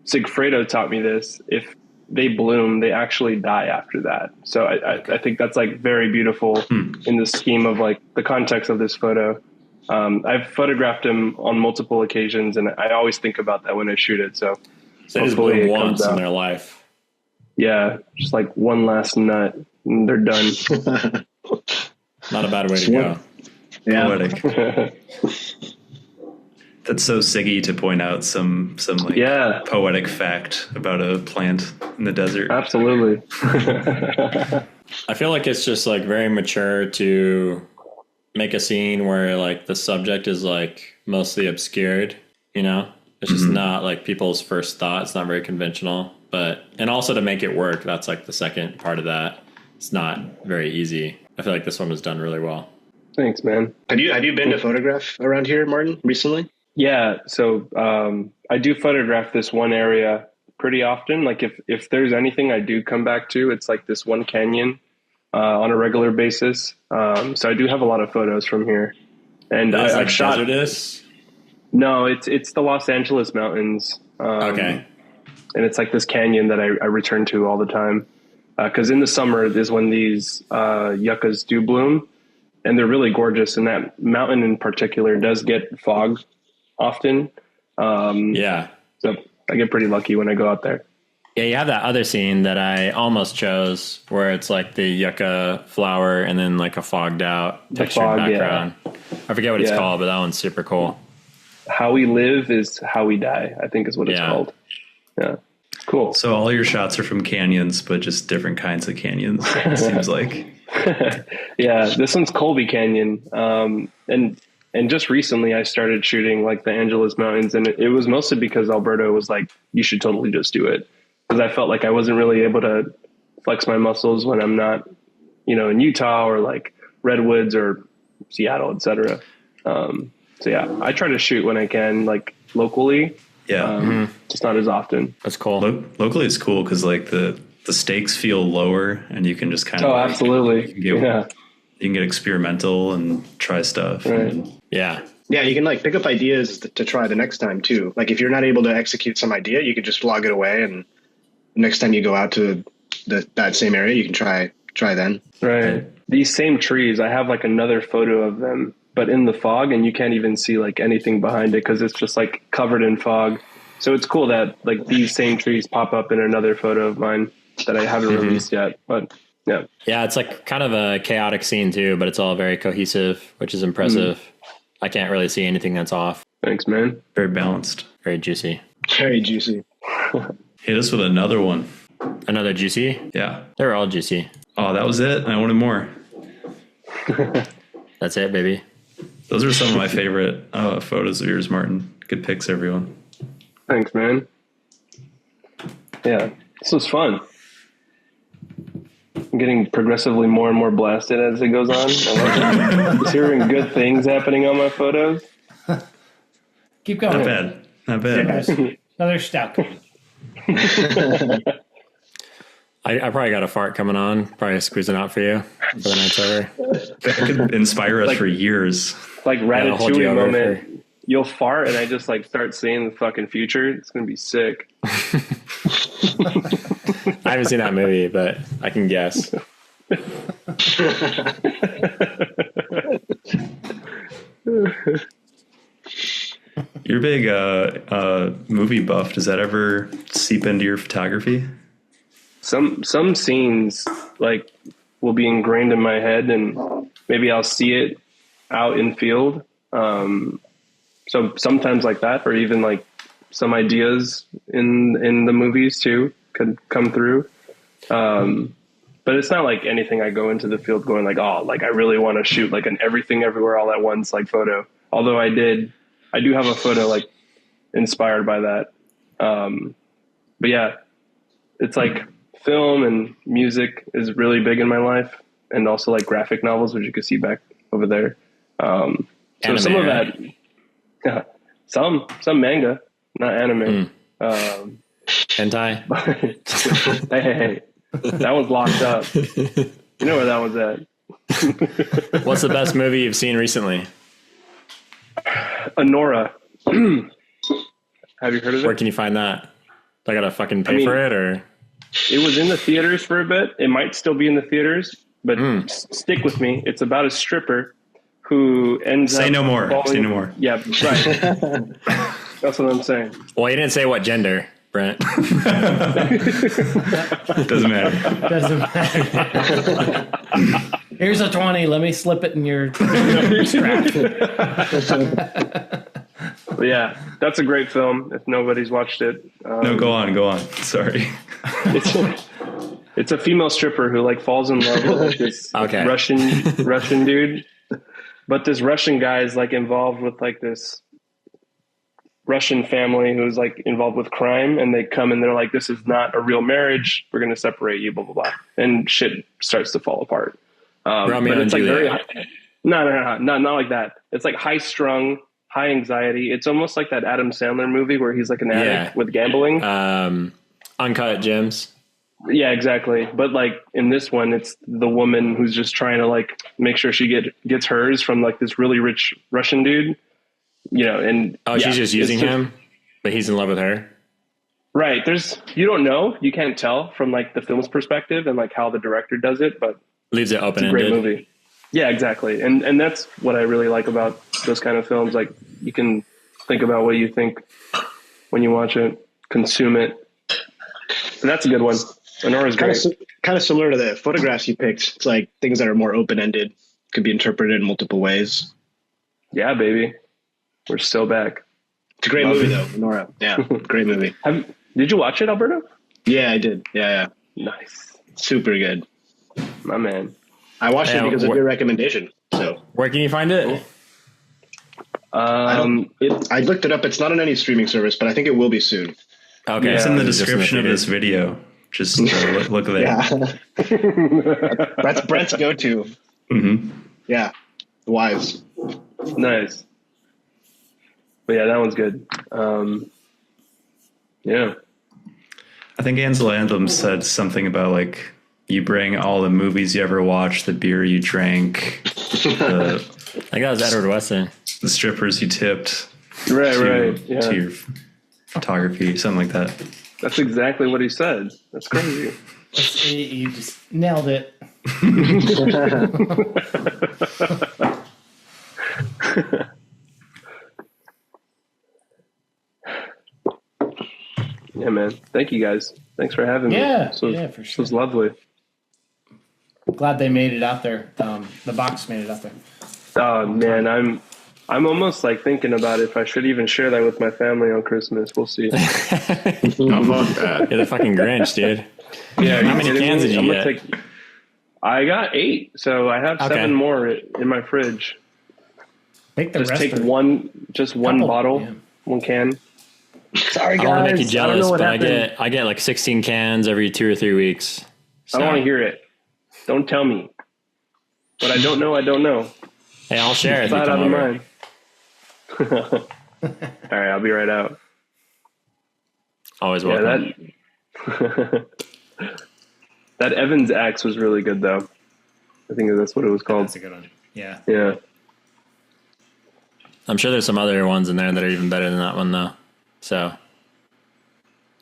Sigfredo taught me this. If they bloom, they actually die after that. So I think that's like very beautiful in the scheme of like the context of this photo. I've photographed him on multiple occasions, and I always think about that when I shoot it. So They just bloom once in their life. Yeah, just like one last nut, and they're done. Not a bad way to go. Yeah. Poetic. That's so Siggy to point out some like poetic fact about a plant in the desert. Absolutely. I feel like it's just like very mature to make a scene where like the subject is like mostly obscured, It's just not like people's first thought. It's not very conventional, and also to make it work, that's like the second part of that. It's not very easy. I feel like this one was done really well. Thanks, man. Have you been to photograph around here, Martin, recently? Yeah. So I do photograph this one area pretty often. Like if there's anything I do come back to, it's like this one canyon on a regular basis. So I do have a lot of photos from here. And I've shot Desertous? No, it's the Los Angeles mountains. Okay. And it's like this canyon that I return to all the time. Because in the summer is when these yuccas do bloom. And they're really gorgeous. And that mountain in particular does get fog often. So I get pretty lucky when I go out there. Yeah, you have that other scene that I almost chose where it's like the yucca flower and then like a fogged out textured background. Yeah. I forget what it's called, but that one's super cool. How we live is how we die, I think is what it's called. Yeah. Cool. So all your shots are from canyons, but just different kinds of canyons, it seems like. Yeah, this one's Colby Canyon. And just recently I started shooting like the Angeles Mountains, and it was mostly because Alberto was like, you should totally just do it. Because I felt like I wasn't really able to flex my muscles when I'm not, in Utah or like Redwoods or Seattle, etc. So yeah, I try to shoot when I can, like locally. Yeah. Just not as often. That's cool. Locally it's cool because like the stakes feel lower and you can just kind of absolutely. You can get experimental and try stuff. Right. Yeah, you can like pick up ideas to try the next time too. Like if you're not able to execute some idea, you could just log it away, and next time you go out to that same area, you can try then. Right. These same trees, I have like another photo of them, but in the fog, and you can't even see like anything behind it because it's just like covered in fog. So it's cool that like these same trees pop up in another photo of mine that I haven't released yet. But yeah, it's like kind of a chaotic scene too, but it's all very cohesive, which is impressive. I can't really see anything that's off. Thanks, man. Very balanced. Very juicy. Very juicy. Hit us with another one. Another juicy? Yeah. They're all juicy. Oh, that was it? I wanted more. That's it, baby. Those are some of my favorite photos of yours, Martin. Good pics, everyone. Thanks, man. Yeah, this was fun. I'm getting progressively more and more blasted as it goes on. I like just hearing good things happening on my photos. Keep going. Not bad. Another stout. I probably got a fart coming on. Probably squeezing out for you for the night's over. That could inspire us for years. Like Ratatouille you over moment. You'll fart and I just like start seeing the fucking future. It's going to be sick. I haven't seen that movie, but I can guess. You're a big movie buff. Does that ever seep into your photography? Some scenes like will be ingrained in my head and maybe I'll see it out in field. So sometimes like that, or even like some ideas in the movies too could come through. But it's not like anything I go into the field going like, oh, like I really want to shoot like an everything everywhere all at once like photo. Although I do have a photo like inspired by that. But yeah, it's like film and music is really big in my life, and also like graphic novels, which you can see back over there. So anime, some of right? that, some manga, not anime. Hentai? Hey, that was locked up. You know where that was at. What's the best movie you've seen recently? Anora. Have you heard of it? Where can you find that? Do I gotta fucking pay for it, or? It was in the theaters for a bit. It might still be in the theaters, but stick with me. It's about a stripper who ends up... Say no more. Say no more. Yeah, right. That's what I'm saying. Well, you didn't say what gender, Brent. Doesn't matter. Doesn't matter. Here's a 20. Let me slip it in your strap. But yeah, that's a great film. If nobody's watched it, No, go on. Sorry. It's a female stripper who like falls in love with like, this Russian dude, but this Russian guy is like involved with like this Russian family who's like involved with crime, and they come and they're like, "This is not a real marriage. We're going to separate you." Blah blah blah, and shit starts to fall apart. But it's like very not like that. It's like high strung. High anxiety. It's almost like that Adam Sandler movie where he's like an addict with gambling. Uncut Gems. Yeah, exactly. But like in this one, it's the woman who's just trying to like make sure she gets hers from like this really rich Russian dude. You know, and she's just using him, but he's in love with her. Right. You don't know. You can't tell from like the film's perspective and like how the director does it, but leaves it open. It's a great movie. Yeah, exactly. And that's what I really like about those kind of films. Like you can think about what you think when you watch it, consume it. And that's a good one. Honora's great. Kind of similar to the photographs you picked. It's like things that are more open-ended, could be interpreted in multiple ways. Yeah, baby. We're still back. It's a great movie though, Honora. Yeah, great movie. Did you watch it, Alberto? Yeah, I did. Yeah. Nice. Super good. My man. I watched it because of your recommendation. So where can you find it? I looked it up. It's not on any streaming service, but I think it will be soon. Okay, yeah, it's in the description of this video. Just look there. Yeah. That's Brent's go-to. Mm-hmm. Yeah, wise. Nice. But yeah, that one's good. Yeah. I think Ansel Anthem said something about like, you bring all the movies you ever watched, the beer you drank, I think that was Edward Weston. The strippers you tipped. Right. Yeah. To your photography, something like that. That's exactly what he said. That's crazy. You just nailed it. Yeah, man. Thank you guys. Thanks for having me. Yeah, for sure. This was lovely. Glad they made it out there. The box made it out there. Oh man, I'm almost like thinking about if I should even share that with my family on Christmas. We'll see. How about that? You're the fucking Grinch, dude. Yeah. How many cans did you get? I got 8, so I have 7 more in my fridge. Take the just rest take one bottle, one can. Sorry, guys. I want to make you jealous, but happened. I get like 16 cans every 2 or 3 weeks. So. I don't want to hear it. Don't tell me. What I don't know, I don't know. Hey, I'll share it. Out of mine. All right, I'll be right out. Always welcome. Yeah, that Evans X was really good, though. I think that's what it was called. That's a good one. Yeah. Yeah. I'm sure there's some other ones in there that are even better than that one, though. So.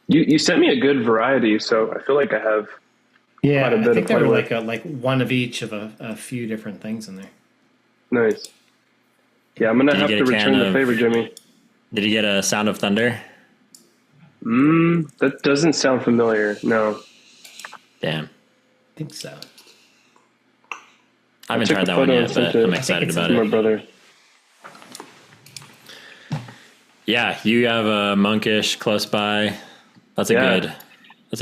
You sent me a good variety, so I feel like I have quite a bit I think of there were flavor. like one of each of a few different things in there. Nice. Yeah, I'm going to have to return the favor, Jimmy. Did you get a Sound of Thunder? That doesn't sound familiar. No. Damn. I think so. I haven't tried that one yet, but I'm excited about it. My brother. Yeah, you have a Monkish close by. That's a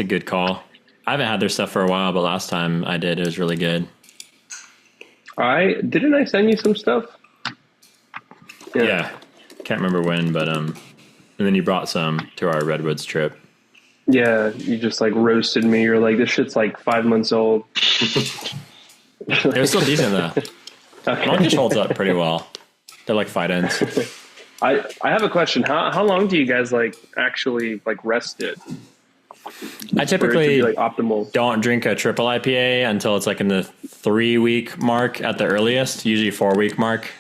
good call. I haven't had their stuff for a while, but last time I did, it was really good. Didn't I send you some stuff? Yeah. Can't remember when, but and then you brought some to our Redwoods trip. Yeah, you just like roasted me. You're like, this shit's like 5 months old. It was still decent though. Okay. Monkish holds up pretty well. They're like 5 ends. I have a question. How long do you guys like actually like rest it? I typically like optimal. Don't drink a triple IPA until it's like in the 3-week mark at the earliest, usually 4-week mark,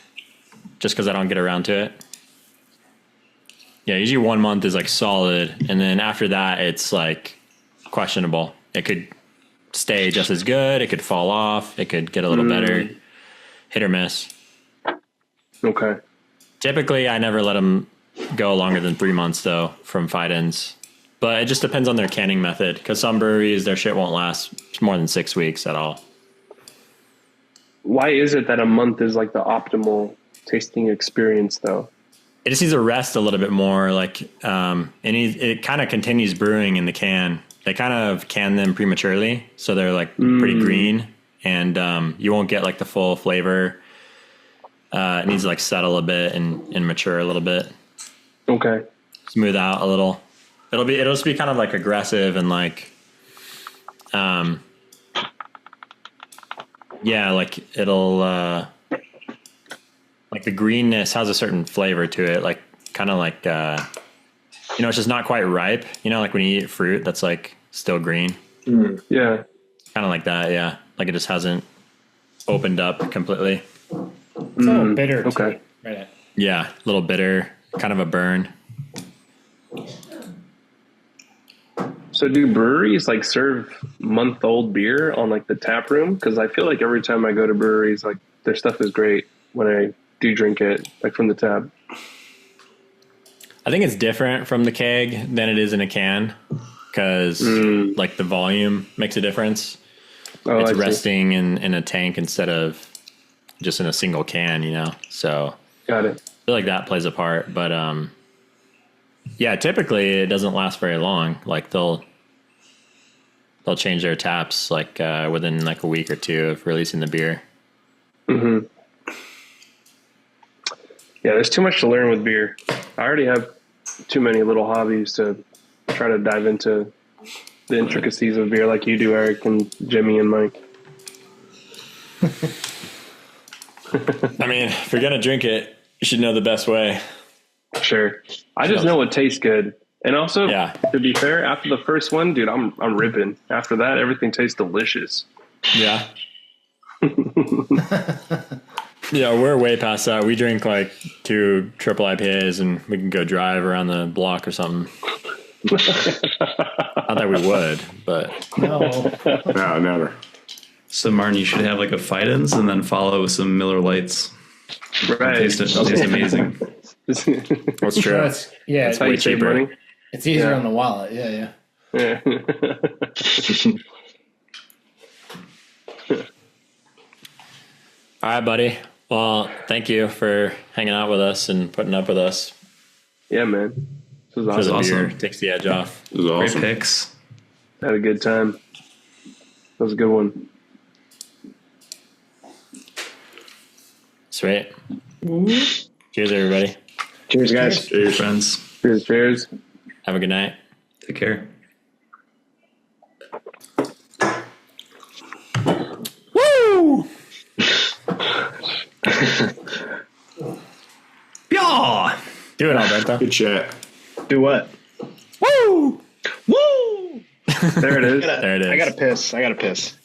just because I don't get around to it. Yeah, usually 1 month is like solid, and then after that, it's like questionable. It could stay just as good. It could fall off. It could get a little better. Hit or miss. Okay. Typically, I never let them go longer than 3 months, though, from Fidens. But it just depends on their canning method, because some breweries, their shit won't last more than 6 weeks at all. Why is it that a month is like the optimal tasting experience, though? It just needs to rest a little bit more. Like, it kind of continues brewing in the can. They kind of can them prematurely, so they're like pretty green, and you won't get like the full flavor. It needs to like settle a bit and mature a little bit. Okay. Smooth out a little. It'll just be kind of like aggressive and like, yeah, like it'll, like the greenness has a certain flavor to it. Like kind of like, it's just not quite ripe, like when you eat fruit that's like still green. Yeah. Kind of like that. Yeah. Like it just hasn't opened up completely. It's a little bitter. Okay. Right. Yeah. A little bitter, kind of a burn. So do breweries like serve month-old beer on like the tap room? Because I feel like every time I go to breweries, like their stuff is great when I do drink it, like from the tap. I think it's different from the keg than it is in a can, because like the volume makes a difference. It's resting in a tank instead of just in a single can, So Got it. I feel like that plays a part, but yeah, typically it doesn't last very long. Like they'll change their taps like within like a week or two of releasing the beer. Mm-hmm. Yeah, there's too much to learn with beer. I already have too many little hobbies to try to dive into the intricacies of beer like you do, Eric and Jimmy and Mike. I mean, if you're gonna drink it, you should know the best way. Sure. I just know what tastes good. And also, to be fair, after the first one, dude, I'm ripping. After that, everything tastes delicious. Yeah. Yeah, we're way past that. We drink like 2 triple IPAs and we can go drive around the block or something. Not that we would, but no, never. So Martin, you should have like a Fidens and then follow with some Miller Lights. Right. It'll taste amazing. That's true. It's how you save money. It's easier on the wallet. Yeah. All right, buddy. Well, thank you for hanging out with us and putting up with us. Yeah, man. This was awesome. Beer takes the edge off. Great picks. Had a good time. That was a good one. Sweet. Cheers, everybody. Cheers, guys. Cheers, friends. Cheers. Have a good night. Take care. Woo! Yeah. Do it, Alberto. Good chat. Do what? Woo! Woo! There it is. There it is. I gotta piss.